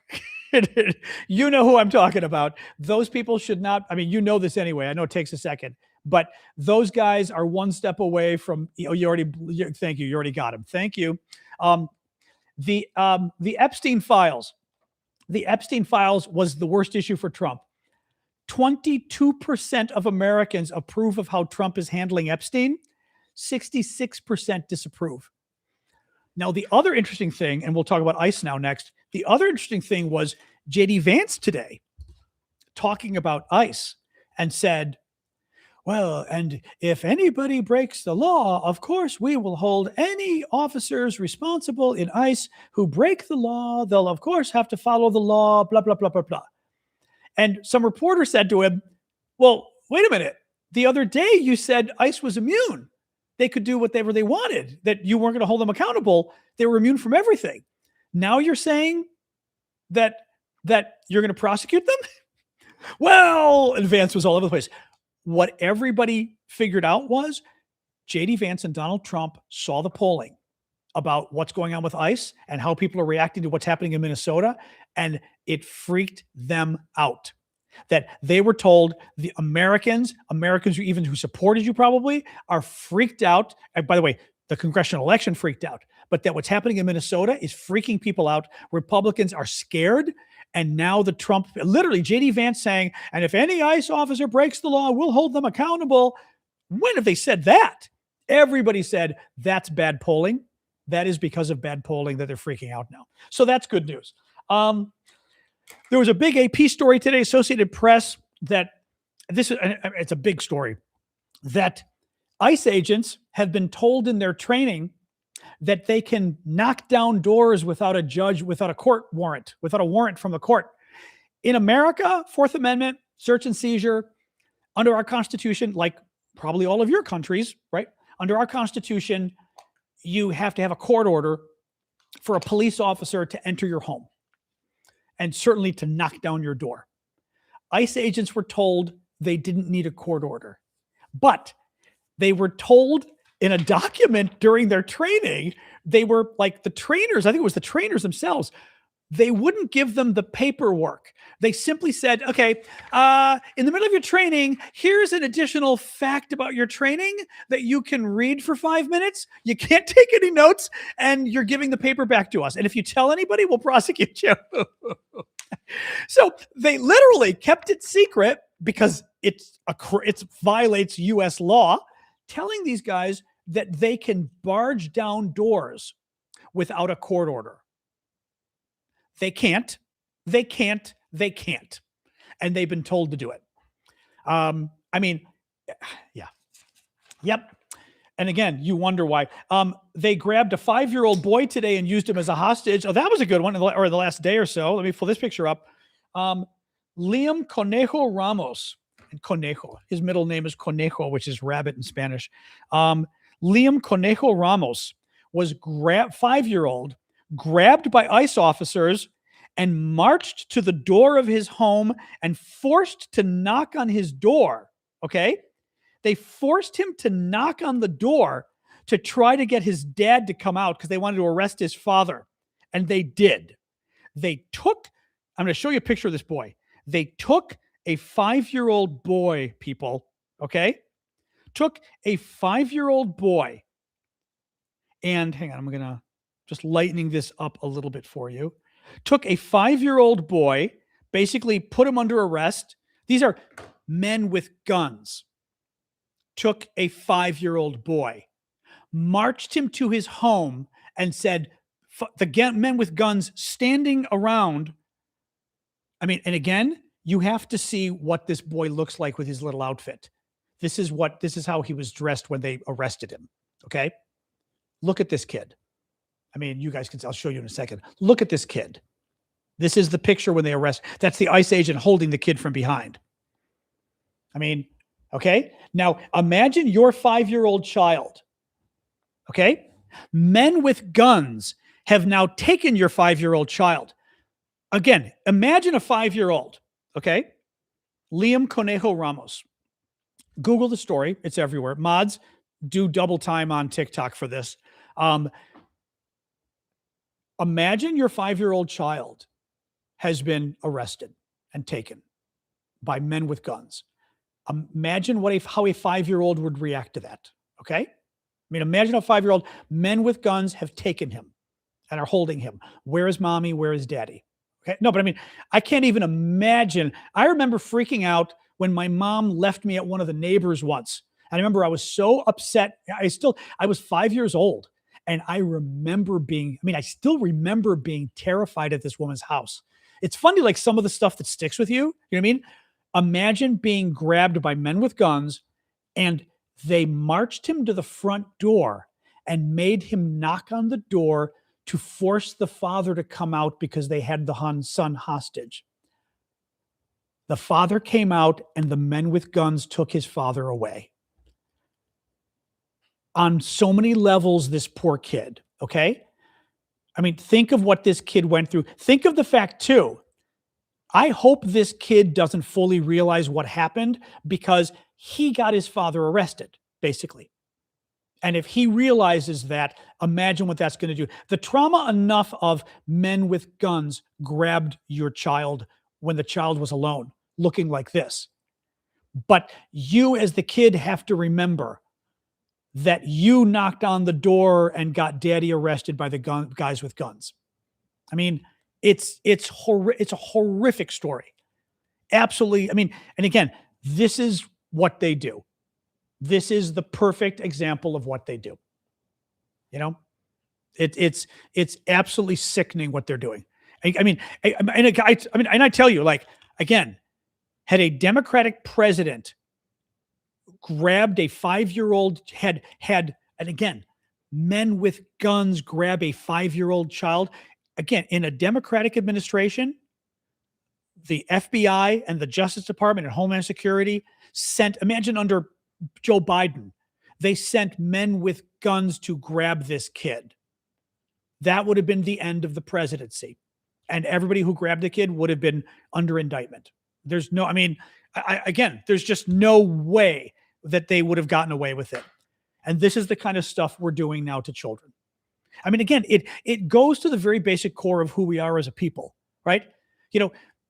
You know who I'm talking about. Those people should not, I mean, you know this anyway. I know it takes a second, but those guys are one step away from, thank you. You already got him. Thank you. The Epstein files. The Epstein files was the worst issue for Trump. 22% of Americans approve of how Trump is handling Epstein. 66% disapprove. Now, the other interesting thing, and we'll talk about ICE now next. The other interesting thing was J.D. Vance today talking about ICE and said, well, and if anybody breaks the law, of course, we will hold any officers responsible in ICE who break the law. They'll, of course, have to follow the law, blah, blah, blah, blah, blah. And some reporter said to him, well, wait a minute. The other day you said ICE was immune. They could do whatever they wanted, that you weren't going to hold them accountable. They were immune from everything. Now you're saying that you're going to prosecute them? Well, and Vance was all over the place. What everybody figured out was J.D. Vance and Donald Trump saw the polling about what's going on with ICE and how people are reacting to what's happening in Minnesota, and it freaked them out. That they were told the Americans even who supported you probably are freaked out. And by the way, the congressional election freaked out, but that what's happening in Minnesota is freaking people out. Republicans are scared. And now the Trump, literally J.D. Vance saying, and if any ICE officer breaks the law, we'll hold them accountable. When have they said that? Everybody said that's bad polling. That is because of bad polling that they're freaking out now. So that's good news. There was a big AP story today, Associated Press, that it's a big story, that ICE agents have been told in their training that they can knock down doors without a judge, without a court warrant, without a warrant from the court. In America, Fourth Amendment, search and seizure, under our Constitution, like probably all of your countries, right? Under our Constitution, you have to have a court order for a police officer to enter your home, and certainly to knock down your door. ICE agents were told they didn't need a court order. But they were told in a document during their training, they were like the trainers, I think it was the trainers themselves, they wouldn't give them the paperwork. They simply said, okay, in the middle of your training, here's an additional fact about your training that you can read for 5 minutes. You can't take any notes, and you're giving the paper back to us. And if you tell anybody, we'll prosecute you. So they literally kept it secret because it violates U.S. law, telling these guys that they can barge down doors without a court order. They can't. And they've been told to do it. I mean, yeah. Yep. And again, you wonder why. They grabbed a 5-year-old boy today and used him as a hostage. Oh, that was a good one, or the last day or so. Let me pull this picture up. Liam Conejo Ramos. And Conejo, his middle name is Conejo, which is rabbit in Spanish. Liam Conejo Ramos was 5-year-old, grabbed by ICE officers and marched to the door of his home and forced to knock on his door. Okay? They forced him to knock on the door to try to get his dad to come out because they wanted to arrest his father. And they did. I'm going to show you a picture of this boy. They took a 5-year-old boy, people, okay? Took a 5-year-old boy. And hang on, I'm going to just lightening this up a little bit for you. Took a 5-year-old boy, basically put him under arrest. These are men with guns. Took a 5-year-old boy, marched him to his home and said, the men with guns standing around. I mean, and again, you have to see what this boy looks like with his little outfit. This is how he was dressed when they arrested him. Okay. Look at this kid. I mean, you guys can, I'll show you in a second. Look at this kid. This is the picture when they arrest. That's the ICE agent holding the kid from behind. I mean, okay. Now imagine your 5-year-old child. Okay. Men with guns have now taken your 5-year-old child. Again, imagine a 5-year-old. Okay. Liam Conejo Ramos. Google the story. It's everywhere. Mods, do double time on TikTok for this. Imagine your 5-year-old child has been arrested and taken by men with guns. Imagine how a 5-year-old would react to that. Okay. I mean, imagine a 5-year-old, men with guns have taken him and are holding him. Where is mommy? Where is daddy? Okay. No, but I mean, I can't even imagine. I remember freaking out when my mom left me at one of the neighbors once. And I remember I was so upset. I was 5 years old. And I still remember being terrified at this woman's house. It's funny, like some of the stuff that sticks with you. You know what I mean? Imagine being grabbed by men with guns and they marched him to the front door and made him knock on the door to force the father to come out because they had the son hostage. The father came out and the men with guns took his father away. On so many levels, this poor kid, okay? I mean, think of what this kid went through. Think of the fact, too, I hope this kid doesn't fully realize what happened because he got his father arrested, basically. And if he realizes that, imagine what that's going to do. The trauma enough of men with guns grabbed your child when the child was alone, looking like this. But you as the kid have to remember that you knocked on the door and got daddy arrested by the guys with guns. I mean, it's a horrific story. Absolutely. I mean, and again, this is what they do. This is the perfect example of what they do. You know, it's absolutely sickening what they're doing. And I tell you, like, again, had a Democratic president grabbed a 5-year-old, had, and again, men with guns grab a 5-year-old child. Again, in a Democratic administration, the FBI and the Justice Department and Homeland Security imagine under Joe Biden, they sent men with guns to grab this kid. That would have been the end of the presidency. And everybody who grabbed the kid would have been under indictment. There's just no way that they would have gotten away with it. And this is the kind of stuff we're doing now to children. I mean, again, it goes to the very basic core of who we are as a people, right?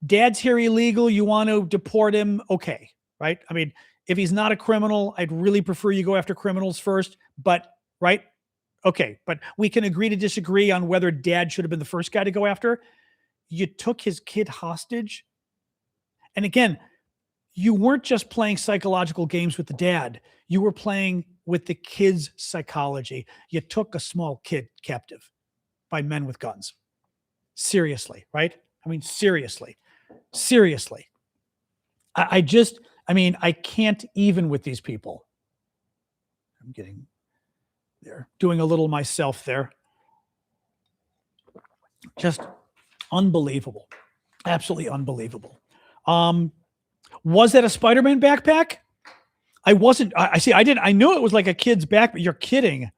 Dad's here illegal. You want to deport him. Okay. Right. I mean, if he's not a criminal, I'd really prefer you go after criminals first, but right. Okay. But we can agree to disagree on whether dad should have been the first guy to go after. You took his kid hostage. And again, you weren't just playing psychological games with the dad. You were playing with the kid's psychology. You took a small kid captive by men with guns. Seriously, right? I mean, seriously. I can't even with these people. I'm getting there, doing a little myself there. Just unbelievable. Absolutely unbelievable. Was that a Spider-Man backpack? I wasn't. I knew it was like a kid's backpack. You're kidding.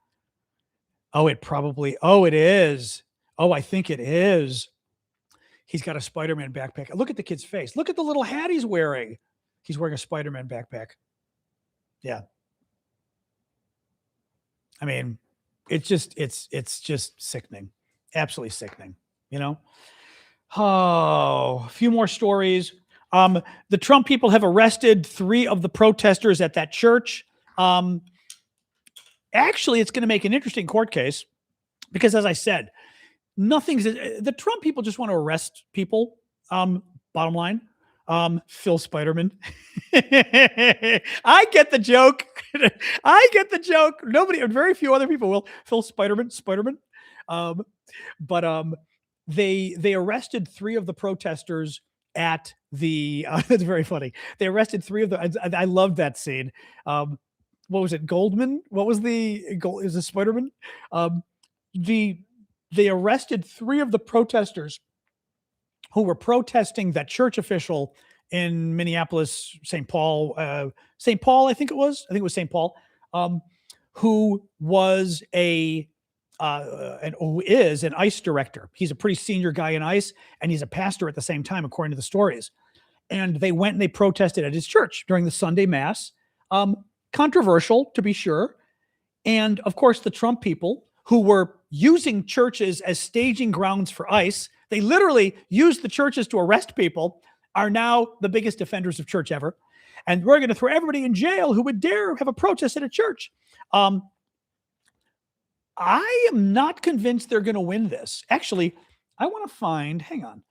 It is. Oh, I think it is. He's got a Spider-Man backpack. Look at the kid's face. Look at the little hat he's wearing. He's wearing a Spider-Man backpack. Yeah. I mean, it's just sickening. Absolutely sickening, Oh, a few more stories. The Trump people have arrested 3 of the protesters at that church. Actually, it's going to make an interesting court case because, as I said, the Trump people just want to arrest people. Bottom line, Phil Spiderman. I get the joke. Very few other people will. Phil Spiderman. They arrested 3 of the protesters at the. It's very funny. They arrested 3 of the. I love that scene. What was it? Goldman? What was the gold? Is it Spiderman? They arrested 3 of the protesters who were protesting that church official in Minneapolis, St. Paul, I think it was St. Paul, who was who is an ICE director. He's a pretty senior guy in ICE, and he's a pastor at the same time, according to the stories. And they went and they protested at his church during the Sunday mass. Controversial, to be sure. And of course, the Trump people who were using churches as staging grounds for ICE, they literally used the churches to arrest people, are now the biggest defenders of church ever. And we're going to throw everybody in jail who would dare have a protest at a church. I am not convinced they're going to win this. Actually, I want to find, hang on,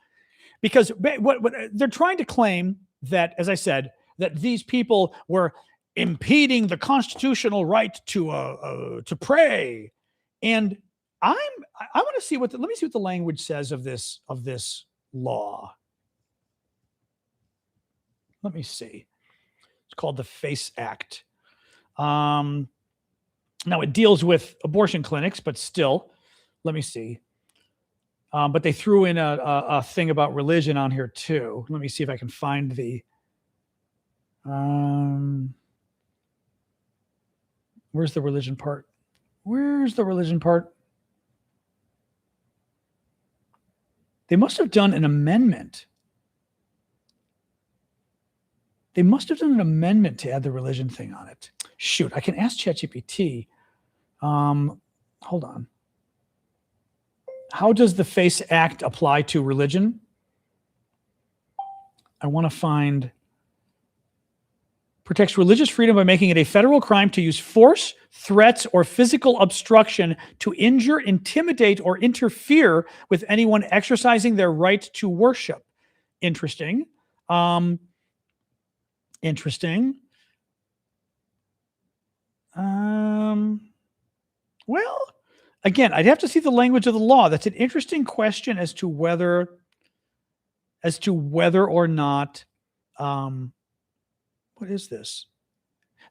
because what they're trying to claim that, as I said, that these people were impeding the constitutional right to pray. And I want to see let me see what the language says of this law. Let me see. It's called the FACE Act. Now it deals with abortion clinics, but still, let me see. But they threw in a thing about religion on here too. Let me see if I can find the. Where's the religion part? They must have done an amendment. To add the religion thing on it. Shoot, I can ask ChatGPT. Hold on. How does the FACE Act apply to religion? I want to find. Protects religious freedom by making it a federal crime to use force, threats, or physical obstruction to injure, intimidate, or interfere with anyone exercising their right to worship. Interesting. Well, again, I'd have to see the language of the law. That's an interesting question as to whether or not. What is this?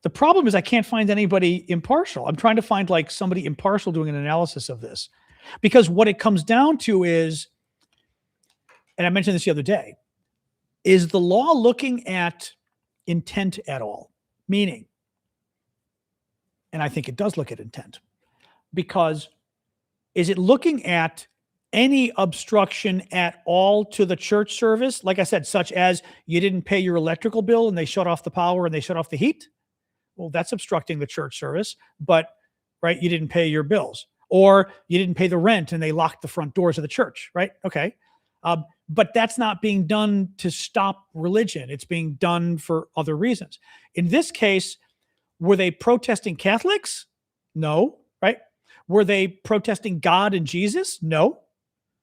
The problem is I can't find anybody impartial. I'm trying to find like somebody impartial doing an analysis of this, because what it comes down to is, and I mentioned this the other day, is the law looking at intent at all? Meaning, and I think it does look at intent, because is it looking at any obstruction at all to the church service? Like I said, such as you didn't pay your electrical bill and they shut off the power and they shut off the heat. well, that's obstructing the church service, but right, you didn't pay your bills, or you didn't pay the rent and they locked the front doors of the church, right? Okay. But that's not being done to stop religion. It's being done for other reasons. In this case, were they protesting Catholics? No, right? Were they protesting God and Jesus? No.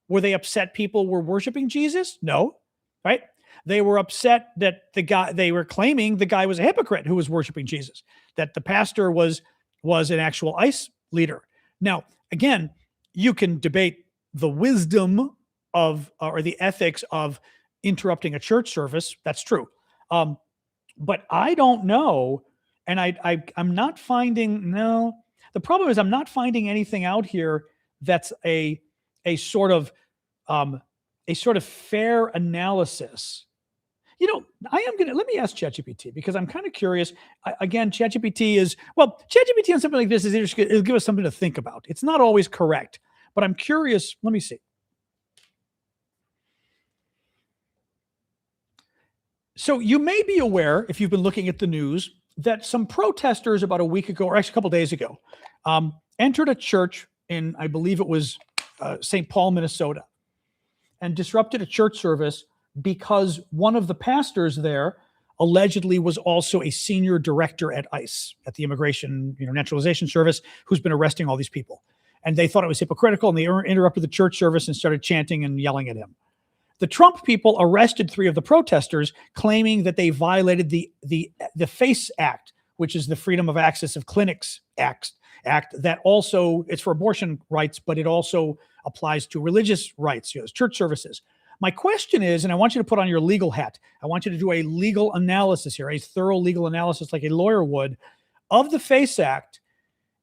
Were they upset people were worshiping Jesus? No, right? They were upset that they were claiming the guy was a hypocrite who was worshiping Jesus, that the pastor was an actual ICE leader. Now, again, you can debate the wisdom of or the ethics of interrupting a church service. That's true. But I don't know. And I'm not finding, no, the problem is I'm not finding anything out here that's a sort of fair analysis. Let me ask ChatGPT, because I'm kind of curious. Again, ChatGPT on something like this is interesting. It'll give us something to think about. It's not always correct, but I'm curious. Let me see. So you may be aware, if you've been looking at the news, that some protesters about a week ago, or actually a couple days ago, entered a church in, I believe it was St. Paul, Minnesota, and disrupted a church service because one of the pastors there allegedly was also a senior director at ICE, at the Immigration Naturalization Service, who's been arresting all these people. And they thought it was hypocritical, and they interrupted the church service and started chanting and yelling at him. The Trump people arrested 3 of the protesters, claiming that they violated the FACE Act, which is the Freedom of Access of Clinics Act that also, it's for abortion rights, but it also applies to religious rights, church services. My question is, and I want you to put on your legal hat, I want you to do a legal analysis here, a thorough legal analysis like a lawyer would, of the FACE Act,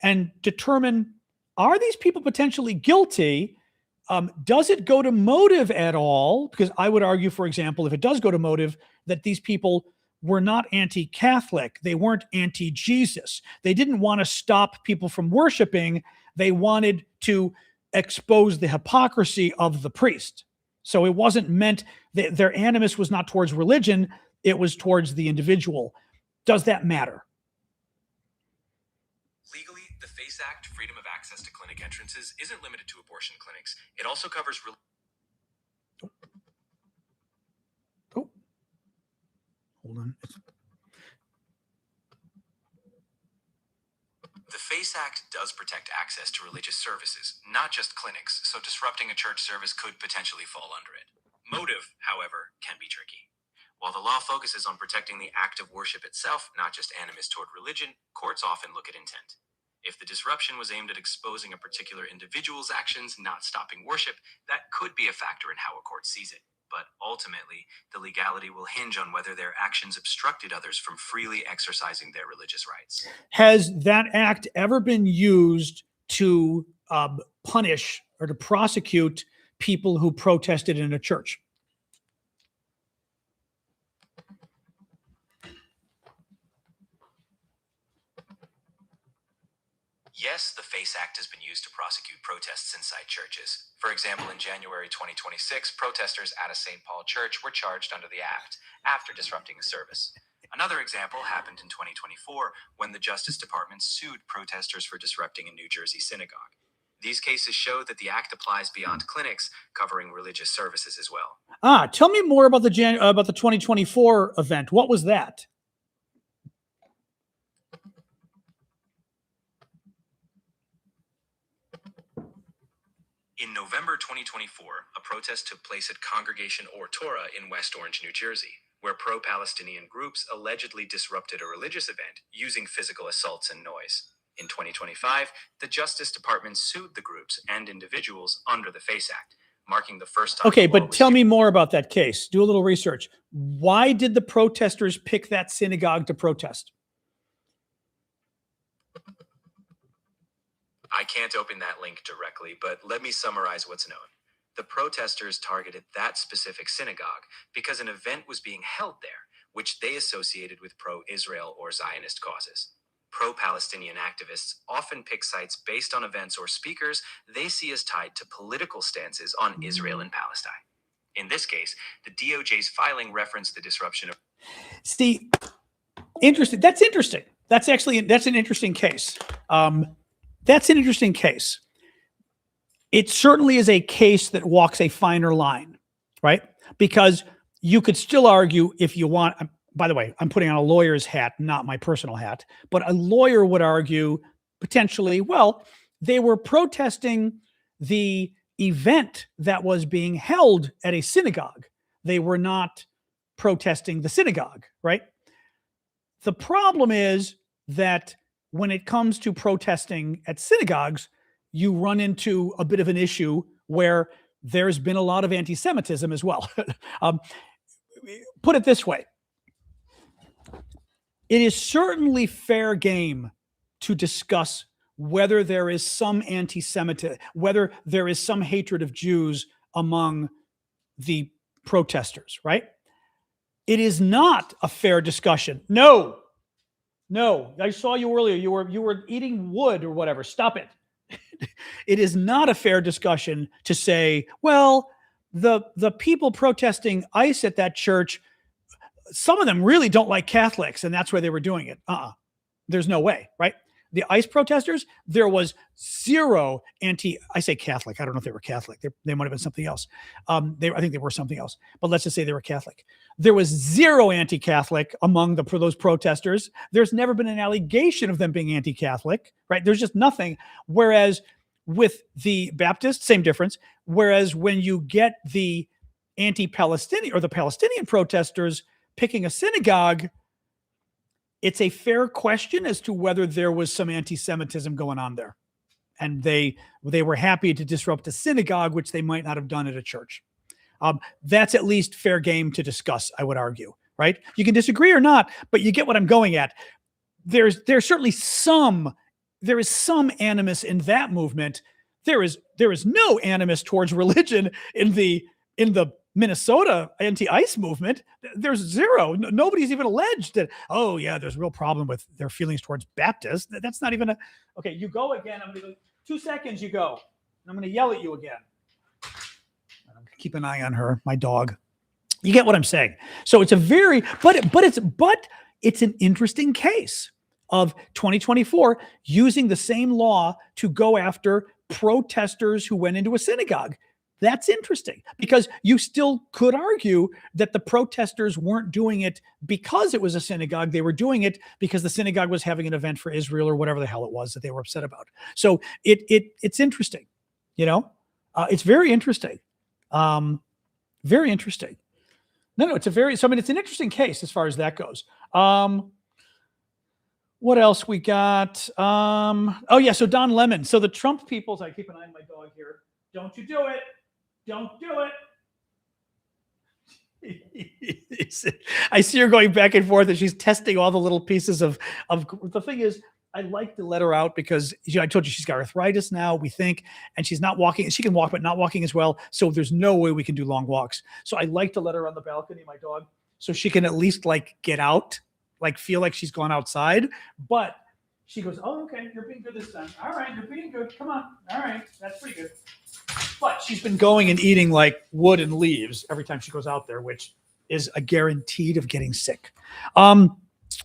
and determine, are these people potentially guilty? Does it go to motive at all? Because I would argue, for example, if it does go to motive, that these people were not anti-Catholic. They weren't anti-Jesus. They didn't want to stop people from worshiping. They wanted to expose the hypocrisy of the priest. So it wasn't meant, their animus was not towards religion. It was towards the individual. Does that matter? Legally, the FACE Act, freedom of access to clinic entrances, isn't limited to abortion clinics. It also covers... Hold on. The FACE Act does protect access to religious services, not just clinics, so disrupting a church service could potentially fall under it. Motive, however, can be tricky. While the law focuses on protecting the act of worship itself, not just animus toward religion, courts often look at intent. If the disruption was aimed at exposing a particular individual's actions, not stopping worship, that could be a factor in how a court sees it. But ultimately, the legality will hinge on whether their actions obstructed others from freely exercising their religious rights. Has that act ever been used to punish or to prosecute people who protested in a church? Yes, the FACE Act has been used to prosecute protests inside churches. For example, in January 2026, protesters at a St. Paul church were charged under the act after disrupting a service. Another example happened in 2024 when the Justice Department sued protesters for disrupting a New Jersey synagogue. These cases show that the act applies beyond clinics, covering religious services as well. Tell me more about the 2024 event. What was that? In November 2024, a protest took place at Congregation or Torah in West Orange, New Jersey, where pro-Palestinian groups allegedly disrupted a religious event using physical assaults and noise. In 2025, the Justice Department sued the groups and individuals under the FACE Act, marking the first time. Okay, but tell me more about that case. Do a little research. Why did the protesters pick that synagogue to protest? I can't open that link directly, but let me summarize what's known. The protesters targeted that specific synagogue because an event was being held there, which they associated with pro-Israel or Zionist causes. Pro-Palestinian activists often pick sites based on events or speakers they see as tied to political stances on Israel and Palestine. In this case, the DOJ's filing referenced the disruption of... See, interesting. That's interesting. that's an interesting case. That's an interesting case. It certainly is a case that walks a finer line, right? Because you could still argue if you want, by the way, I'm putting on a lawyer's hat, not my personal hat, but a lawyer would argue potentially, well, they were protesting the event that was being held at a synagogue. They were not protesting the synagogue, right? The problem is that when it comes to protesting at synagogues, you run into a bit of an issue where there's been a lot of anti-Semitism as well. Put it this way. It is certainly fair game to discuss whether there is some anti-Semitism, whether there is some hatred of Jews among the protesters, right? It is not a fair discussion. No, I saw you earlier. You were eating wood or whatever. Stop it. It is not a fair discussion to say, well, the people protesting ICE at that church, some of them really don't like Catholics, and that's why they were doing it. There's no way, right? The ICE protesters, there was zero I say Catholic. I don't know if they were Catholic. They might have been something else. I think they were something else, but let's just say they were Catholic. There was zero anti-Catholic among those protesters. There's never been an allegation of them being anti-Catholic, right? There's just nothing. Whereas with the Baptists, same difference. Whereas when you get the anti-Palestinian or the Palestinian protesters picking a synagogue, it's a fair question as to whether there was some anti-Semitism going on there. And they were happy to disrupt a synagogue, which they might not have done at a church. That's at least fair game to discuss, I would argue, right? You can disagree or not, but you get what I'm going at. There's certainly some animus in that movement. There is no animus towards religion in the Minnesota anti-ICE movement. There's zero. Nobody's even alleged that, oh yeah, there's a real problem with their feelings towards Baptists. That's not even okay, you go again. I'm going to go 2 seconds, you go. And I'm going to yell at you again. Keep an eye on her, my dog. You get what I'm saying? So it's it's an interesting case of 2024 using the same law to go after protesters who went into a synagogue. That's interesting because you still could argue that the protesters weren't doing it because it was a synagogue. They were doing it because the synagogue was having an event for Israel or whatever the hell it was that they were upset about. So it's interesting, it's very interesting. Very interesting. No, it's it's an interesting case as far as that goes. What else we got? So Don Lemon. So the Trump people, I keep an eye on my dog here. Don't you do it. Don't do it. I see her going back and forth and she's testing all the little pieces of the thing is, I like to let her out because I told you she's got arthritis now, we think, and she's not walking. She can walk, but not walking as well. So there's no way we can do long walks. So I like to let her on the balcony, my dog, so she can at least get out, feel like she's gone outside. But she goes, oh, okay, you're being good this time. All right, you're being good. Come on. All right, that's pretty good. But she's been going and eating wood and leaves every time she goes out there, which is a guaranteed of getting sick.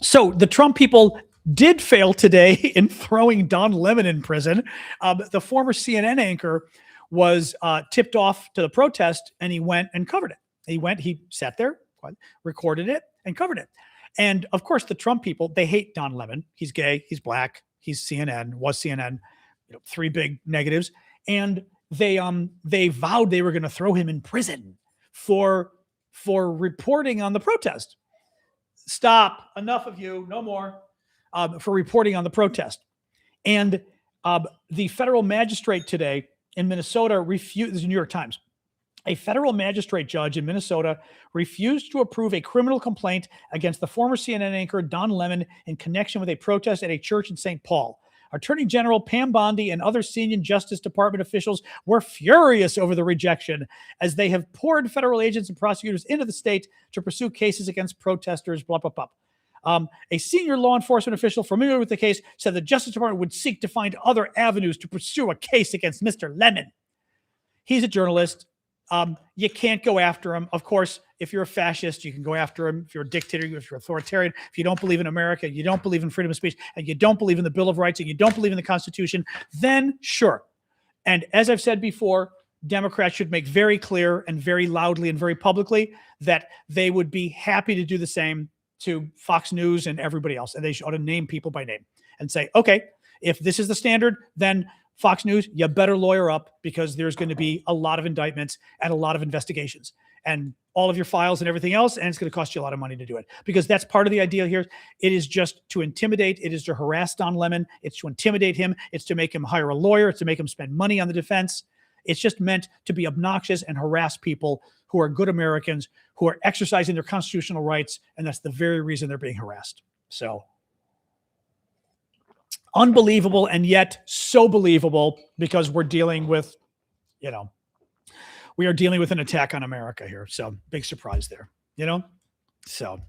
So the Trump people did fail today in throwing Don Lemon in prison. The former CNN anchor was tipped off to the protest, and he went and covered it. He sat there, recorded it, and covered it. And of course, the Trump people, they hate Don Lemon. He's gay, he's black, he's CNN, was CNN, 3 big negatives. And they vowed they were going to throw him in prison for reporting on the protest. Stop, enough of you, no more. For reporting on the protest. And the federal magistrate today in Minnesota refused, this is the New York Times, a federal magistrate judge in Minnesota refused to approve a criminal complaint against the former CNN anchor Don Lemon in connection with a protest at a church in St. Paul. Attorney General Pam Bondi and other senior Justice Department officials were furious over the rejection as they have poured federal agents and prosecutors into the state to pursue cases against protesters, blah, blah, blah. A senior law enforcement official familiar with the case said the Justice Department would seek to find other avenues to pursue a case against Mr. Lemon. He's a journalist. You can't go after him. Of course, if you're a fascist, you can go after him. If you're a dictator, if you're authoritarian, if you don't believe in America, you don't believe in freedom of speech, and you don't believe in the Bill of Rights, and you don't believe in the Constitution, then sure. And as I've said before, Democrats should make very clear and very loudly and very publicly that they would be happy to do the same to Fox News and everybody else. And they ought to name people by name and say, okay, if this is the standard, then Fox News, you better lawyer up, because there's going to be a lot of indictments and a lot of investigations and all of your files and everything else. And it's going to cost you a lot of money to do it, because that's part of the idea here. It is just to intimidate. It is to harass Don Lemon. It's to intimidate him. It's to make him hire a lawyer. It's to make him spend money on the defense. It's just meant to be obnoxious and harass people who are good Americans, who are exercising their constitutional rights. And that's the very reason they're being harassed. So unbelievable, and yet so believable, because we're dealing with, we are dealing with an attack on America here. So big surprise there, So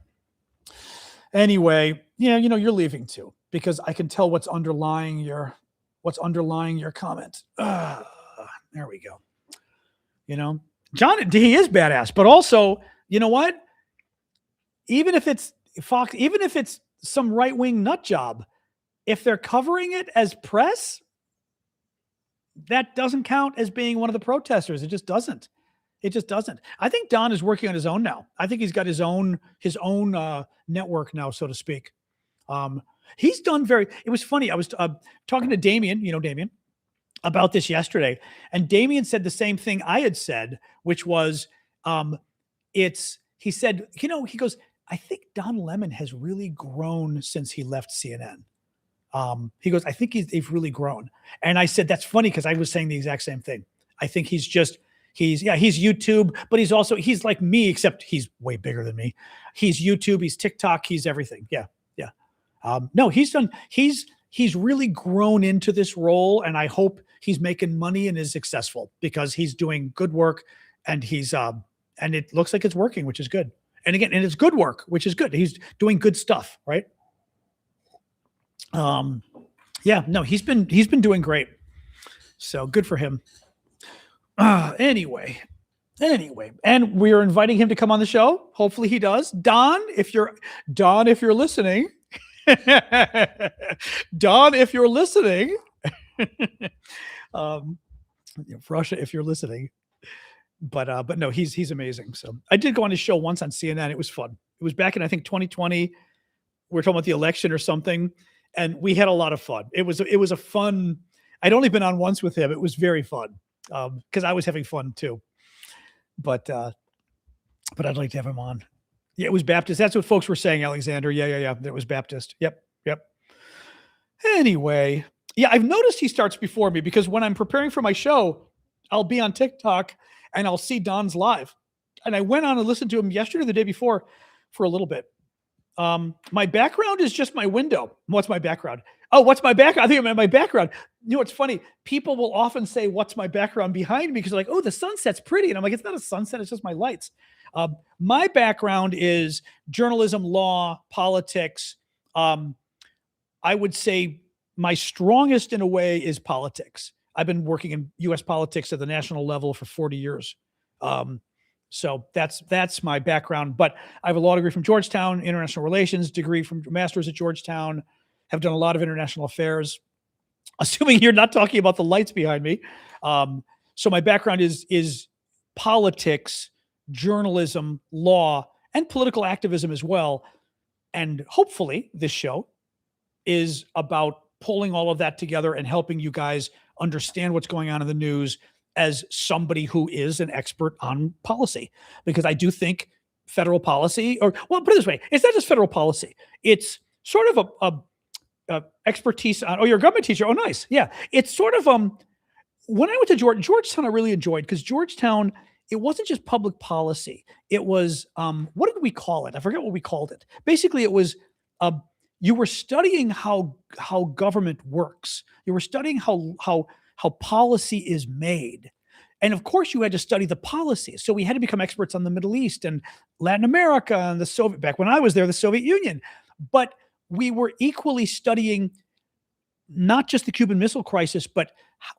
anyway, you're leaving too, because I can tell what's underlying your comment. There we go. John, he is badass, but also, you know what? Even if it's Fox, even if it's some right-wing nut job, if they're covering it as press, that doesn't count as being one of the protesters. It just doesn't. I think Don is working on his own now. I think he's got his own network now, so to speak. He's done it was funny. I was talking to Damien, Damien, about this yesterday. And Damien said the same thing I had said, which was, he said, he goes, I think Don Lemon has really grown since he left CNN. He goes, I think they've really grown. And I said, that's funny, because I was saying the exact same thing. I think he's YouTube, but he's like me, except he's way bigger than me. He's YouTube, he's TikTok, he's everything. Yeah. No, he's really grown into this role, and I hope he's making money and is successful, because he's doing good work, and and it looks like it's working, which is good. And again, it's good work, which is good. He's doing good stuff, right? He's been doing great. So good for him. Anyway, and we're inviting him to come on the show. Hopefully he does. Don, if you're listening, Don, if you're listening, Russia, if you're listening, but no, he's amazing. So I did go on his show once on CNN. It was fun. It was back in, I think, 2020. We were talking about the election or something, and we had a lot of fun. It was a fun. I'd only been on once with him. It was very fun, because I was having fun too. But I'd like to have him on. Yeah, it was Baptist. That's what folks were saying, Alexander. Yeah. It was Baptist. Yep. Anyway, yeah, I've noticed he starts before me, because when I'm preparing for my show, I'll be on TikTok and I'll see Don's live. And I went on and listened to him yesterday, the day before, for a little bit. My background is just my window. What's my background? Oh, what's my background? I think my background. It's funny. People will often say, what's my background behind me? Because they're like, oh, the sunset's pretty. And I'm like, it's not a sunset. It's just my lights. My background is journalism, law, politics. I would say my strongest in a way is politics. I've been working in U.S. politics at the national level for 40 years. So that's my background. But I have a law degree from Georgetown, international relations degree from master's at Georgetown, have done a lot of international affairs, assuming you're not talking about the lights behind me. So my background is politics, journalism, law, and political activism as well. And hopefully this show is about pulling all of that together and helping you guys understand what's going on in the news as somebody who is an expert on policy. Because I do think federal policy, put it this way, it's not just federal policy. It's sort of a expertise on, you're a government teacher. Oh, nice. Yeah. It's sort of, when I went to Georgetown, I really enjoyed, because Georgetown, it wasn't just public policy. It was, what did we call it? I forget what we called it. Basically, it was, you were studying how government works. You were studying how policy is made. And of course, you had to study the policy. So we had to become experts on the Middle East and Latin America and back when I was there, the Soviet Union. But we were equally studying not just the Cuban Missile Crisis, but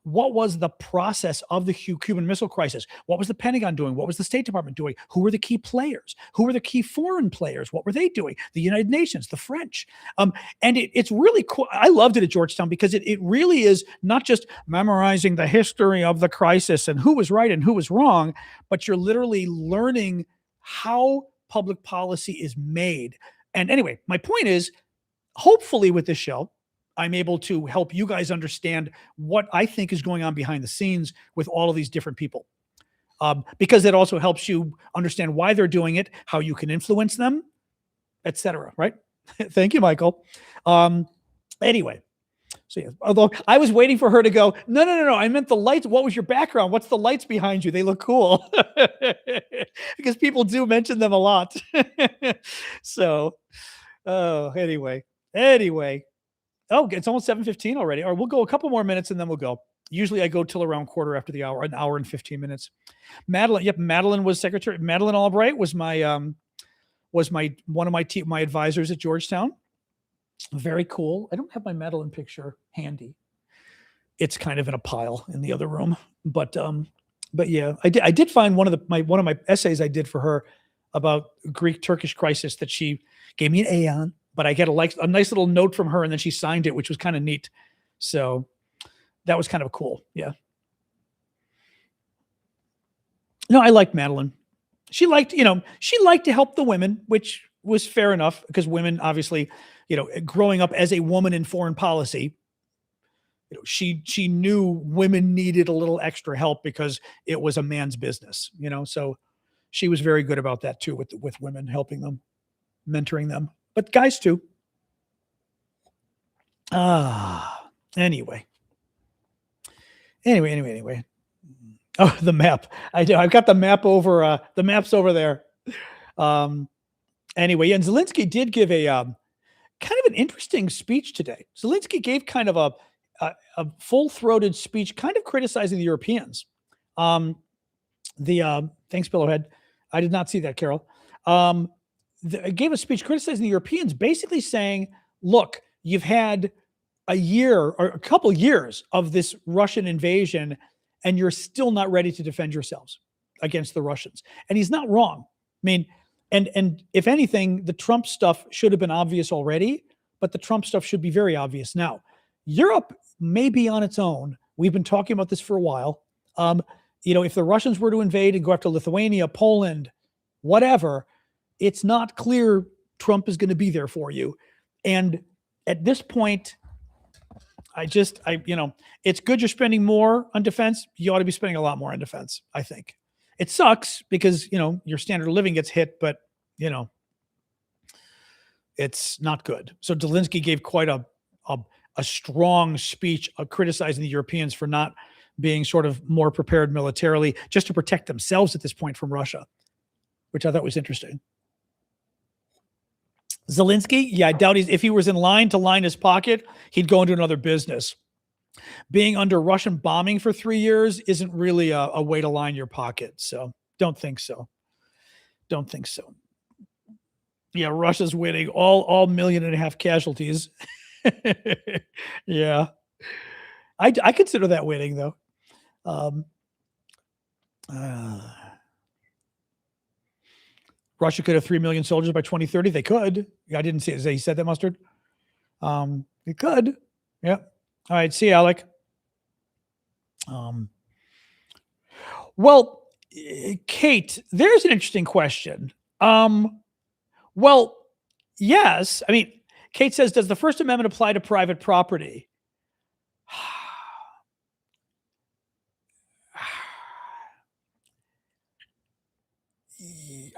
what was the process of the Cuban Missile Crisis? What was the Pentagon doing? What was the State Department doing? Who were the key players? Who were the key foreign players? What were they doing? The United Nations, the French. And it's really cool. I loved it at Georgetown because it really is not just memorizing the history of the crisis and who was right and who was wrong, but you're literally learning how public policy is made. And anyway, my point is, hopefully with this show, I'm able to help you guys understand what I think is going on behind the scenes with all of these different people. Because it also helps you understand why they're doing it, how you can influence them, etc. Right? Thank you, Michael. Anyway, so yeah, although I was waiting for her to go, no, I meant the lights. What was your background? What's the lights behind you? They look cool. Because people do mention them a lot. So, anyway. Oh, it's almost 7:15 already. Or we'll go a couple more minutes and then we'll go. Usually I go till around quarter after the hour, an hour and 15 minutes. Madeline, yep, Madeline was secretary. Madeline Albright was my one of my advisors at Georgetown. Very cool. I don't have my Madeline picture handy. It's kind of in a pile in the other room. But yeah, I did find one of my essays I did for her about Greek-Turkish crisis that she gave me an A on. But I get a nice little note from her, and then she signed it, which was kind of neat. So that was kind of cool. Yeah. No, I liked Madeline. She liked to help the women, which was fair enough because women, obviously, growing up as a woman in foreign policy, she knew women needed a little extra help because it was a man's business, so she was very good about that too, with women, helping them, mentoring them. But guys too. Anyway. Oh, the map. I do. I've got the map over. The map's over there. Anyway, and Zelensky did give a kind of an interesting speech today. Zelensky gave kind of a full-throated speech, kind of criticizing the Europeans. Thanks, Pillowhead. I did not see that, Carol. Gave a speech criticizing the Europeans, basically saying, look, you've had a year or a couple years of this Russian invasion, and you're still not ready to defend yourselves against the Russians. And he's not wrong. I mean, and if anything, the Trump stuff should have been obvious already, but the Trump stuff should be very obvious now. Europe may be on its own. We've been talking about this for a while. If the Russians were to invade and go after Lithuania, Poland, whatever, it's not clear Trump is going to be there for you. And at this point, it's good you're spending more on defense. You ought to be spending a lot more on defense, I think. It sucks because, your standard of living gets hit, but, it's not good. So Zelensky gave quite a strong speech criticizing the Europeans for not being sort of more prepared militarily just to protect themselves at this point from Russia, which I thought was interesting. Zelensky, yeah, I doubt if he was in line to line his pocket, he'd go into another business. Being under Russian bombing for 3 years isn't really a way to line your pocket. So don't think so. Yeah, Russia's winning all 1.5 million casualties. Yeah. I consider that winning though. Russia could have 3 million soldiers by 2030. They could. I didn't see it. He said that, Mustard. They could. Yeah. All right. See you, Alec. Well, Kate, there's an interesting question. Well, yes. I mean, Kate says, does the First Amendment apply to private property?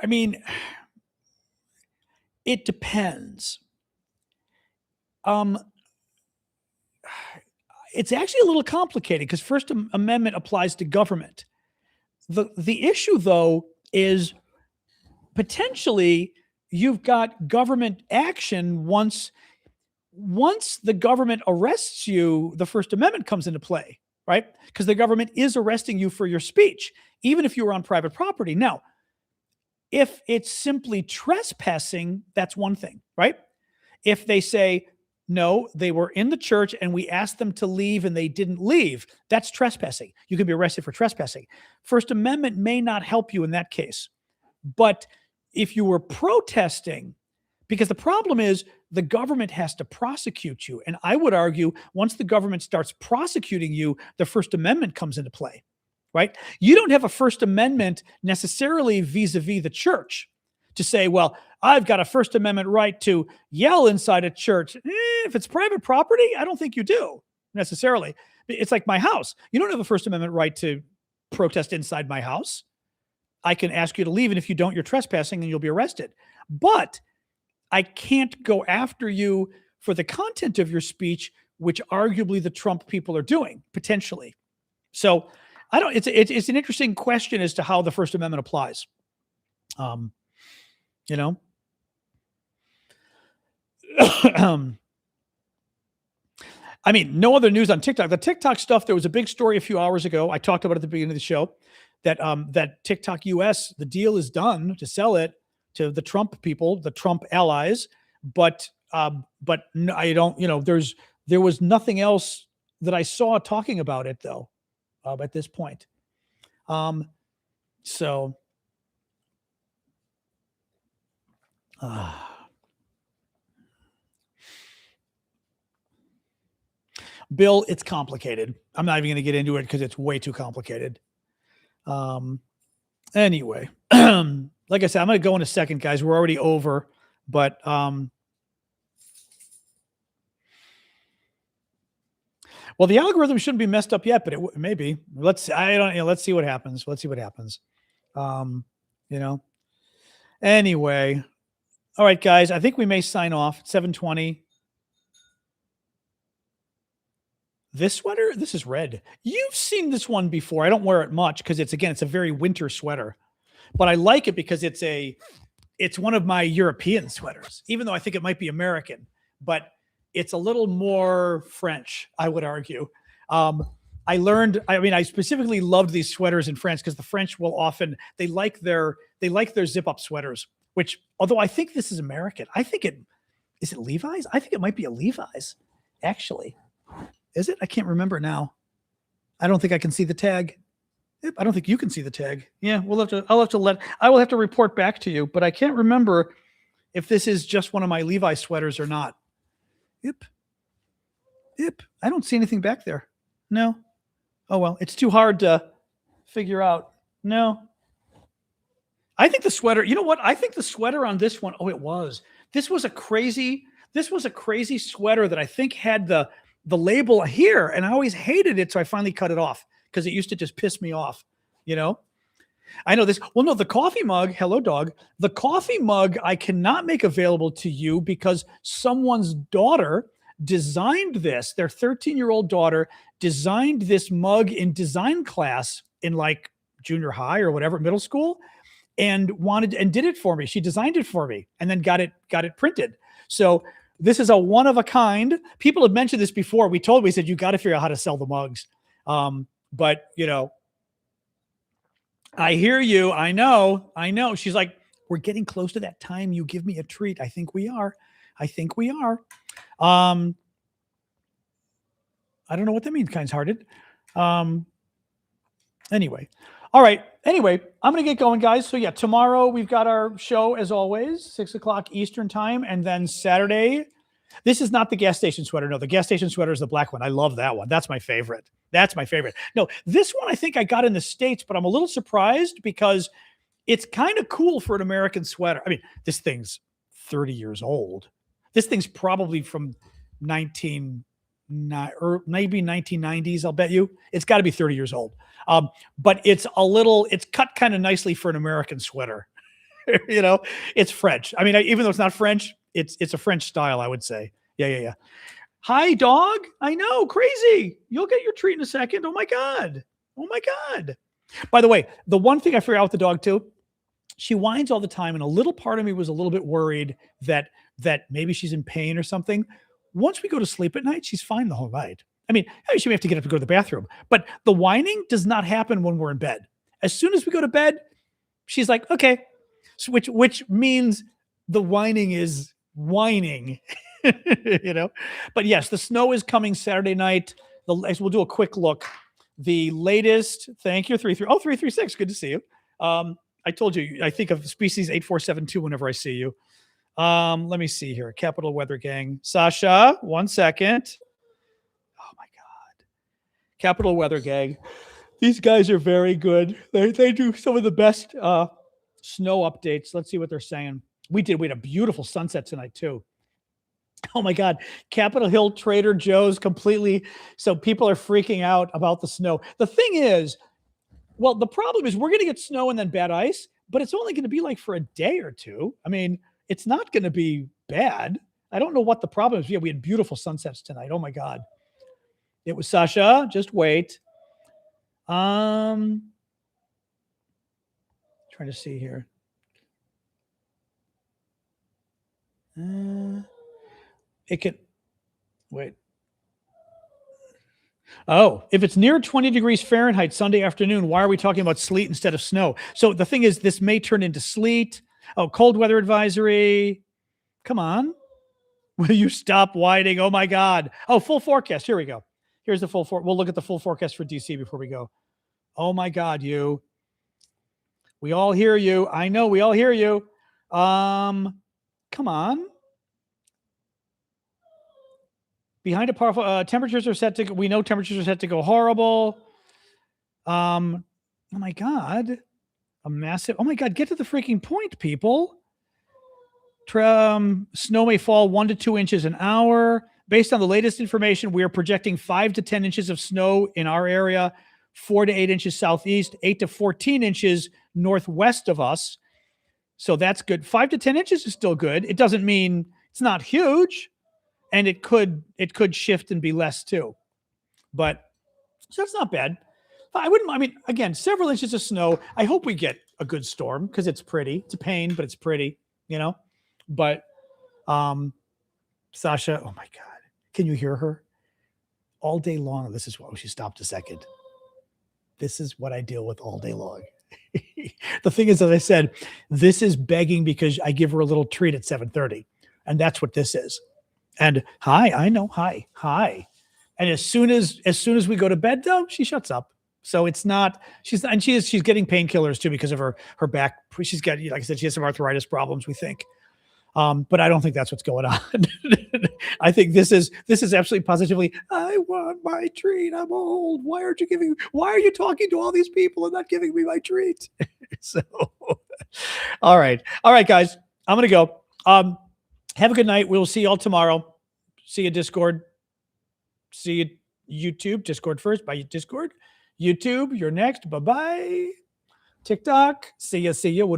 I mean, it depends. It's actually a little complicated because First Amendment applies to government. The issue, though, is potentially you've got government action once the government arrests you, the First Amendment comes into play, right? Because the government is arresting you for your speech, even if you were on private property. Now, if it's simply trespassing, that's one thing, right? If they say, No, they were in the church and we asked them to leave and they didn't leave. That's trespassing. You can be arrested for trespassing. First Amendment may not help you in that case. But if you were protesting, because the problem is the government has to prosecute you. And I would argue once the government starts prosecuting you, the First Amendment comes into play, right? You don't have a First Amendment necessarily vis-a-vis the church to say, well, I've got a First Amendment right to yell inside a church. If it's private property, I don't think you do necessarily. It's like my house. You don't have a First Amendment right to protest inside my house. I can ask you to leave, and if you don't, you're trespassing and you'll be arrested. But I can't go after you for the content of your speech, which arguably the Trump people are doing, potentially. So I don't, it's an interesting question as to how the First Amendment applies. You know, I mean, no other news on TikTok. The TikTok stuff, there was a big story a few hours ago. I talked about it at the beginning of the show that that TikTok US, the deal is done to sell it to the Trump people, the Trump allies. But no, I don't, you know, there was nothing else that I saw talking about it though, at this point. So Bill, it's complicated. I'm not even going to get into it because it's way too complicated. Anyway, like I said, I'm going to go in a second, guys. We're already over, but well, the algorithm shouldn't be messed up yet, but it may be. Let's see what happens. Let's see what happens. You know. Anyway, all right, guys. I think we may sign off at 7:20. This sweater, this is red. You've seen this one before. I don't wear it much because it's a very winter sweater, but I like it because it's one of my European sweaters, even though I think it might be American, but it's a little more French, I would argue. I specifically loved these sweaters in France because the French will often, they like their zip up sweaters, which, although I think this is American, is it Levi's? I think it might be a Levi's, actually. Is it? I can't remember now. I don't think I can see the tag. Yep, I don't think you can see the tag. Yeah, I will have to report back to you, but I can't remember if this is just one of my Levi sweaters or not. Yep. I don't see anything back there. No. Oh, well, it's too hard to figure out. No. I think the sweater, you know what? I think the sweater on this one, this was a crazy sweater that I think had the label here, and I always hated it, so I finally cut it off because it used to just piss me off, you know? I know this. Well, no, the coffee mug, hello, dog. The coffee mug I cannot make available to you because someone's daughter designed this. Their 13-year-old daughter designed this mug in design class in like junior high or whatever, middle school, and did it for me. She designed it for me and then got it printed. So this is a one of a kind. People have mentioned this before. We said, you got to figure out how to sell the mugs. But you know, I hear you. I know. She's like, we're getting close to that time. You give me a treat. I think we are. I don't know what that means. Kind-hearted. Anyway. All right. Anyway, I'm going to get going, guys. So yeah, tomorrow we've got our show as always, 6:00 Eastern time. And then Saturday, this is not the gas station sweater. No, the gas station sweater is the black one. I love that one. That's my favorite. No, this one I think I got in the States, but I'm a little surprised because it's kind of cool for an American sweater. I mean, this thing's 30 years old. This thing's probably from maybe 1990s. I'll bet you it's got to be 30 years old. But it's cut kind of nicely for an American sweater. You know, it's French. I mean, even though it's not French, it's a French style, I would say. Yeah. Hi, dog. I know, crazy. You'll get your treat in a second. Oh my God. By the way, the one thing I figured out with the dog too, she whines all the time, and a little part of me was a little bit worried that maybe she's in pain or something. Once we go to sleep at night, she's fine the whole night. I mean, she may have to get up to go to the bathroom, but the whining does not happen when we're in bed. As soon as we go to bed, she's like, okay, which means the whining is whining. you know. But yes, the snow is coming Saturday night. We'll do a quick look. The latest, thank you, 336. Good to see you. I told you, I think of species 8472 whenever I see you. Let me see here. Capital Weather Gang. Sasha, 1 second. Oh my God. Capital Weather Gang. These guys are very good. They do some of the best snow updates. Let's see what they're saying. We had a beautiful sunset tonight too. Oh my God. Capitol Hill Trader Joe's completely. So people are freaking out about the snow. The thing is, well, the problem is we're going to get snow and then bad ice, but it's only going to be like for a day or two. I mean, it's not going to be bad. I don't know what the problem is. Yeah, we had beautiful sunsets tonight. Oh my God. It was Sasha. Just wait. Trying to see here. It can wait. Oh, if it's near 20 degrees Fahrenheit Sunday afternoon, why are we talking about sleet instead of snow? So the thing is, this may turn into sleet. Oh, cold weather advisory. Come on. Will you stop whining? Oh my God. Oh, full forecast. Here we go. Here's the full we'll look at the full forecast for DC before we go. Oh my God, we all hear you. I know we all hear you. Come on. Behind a powerful temperatures are set to. We know temperatures are set to go horrible. Oh my God, a massive. Oh my God, get to the freaking point, people. Snow may fall 1 to 2 inches an hour. Based on the latest information, we are projecting 5 to 10 inches of snow in our area, 4 to 8 inches southeast, 8 to 14 inches northwest of us. So that's good. 5 to 10 inches is still good. It doesn't mean it's not huge. And it could shift and be less too. But so that's not bad. I mean, again, several inches of snow. I hope we get a good storm because it's pretty. It's a pain, but it's pretty, you know. But Sasha, oh my God. Can you hear her? All day long. This is what she stopped a second. This is what I deal with all day long. The thing is, as I said, this is begging because I give her a little treat at 7:30. And that's what this is. And hi, I know, hi. And as soon as we go to bed, though, she shuts up. So it's not, she's getting painkillers too because of her back. She's got, like I said, she has some arthritis problems, we think. But I don't think that's what's going on. I think this is absolutely positively, I want my treat. I'm old. Why are you talking to all these people and not giving me my treat? So, all right, guys, I'm going to go. Have a good night. We'll see you all tomorrow. See you Discord. See you YouTube. Discord first. Bye Discord. YouTube, you're next. Bye-bye. TikTok. See ya.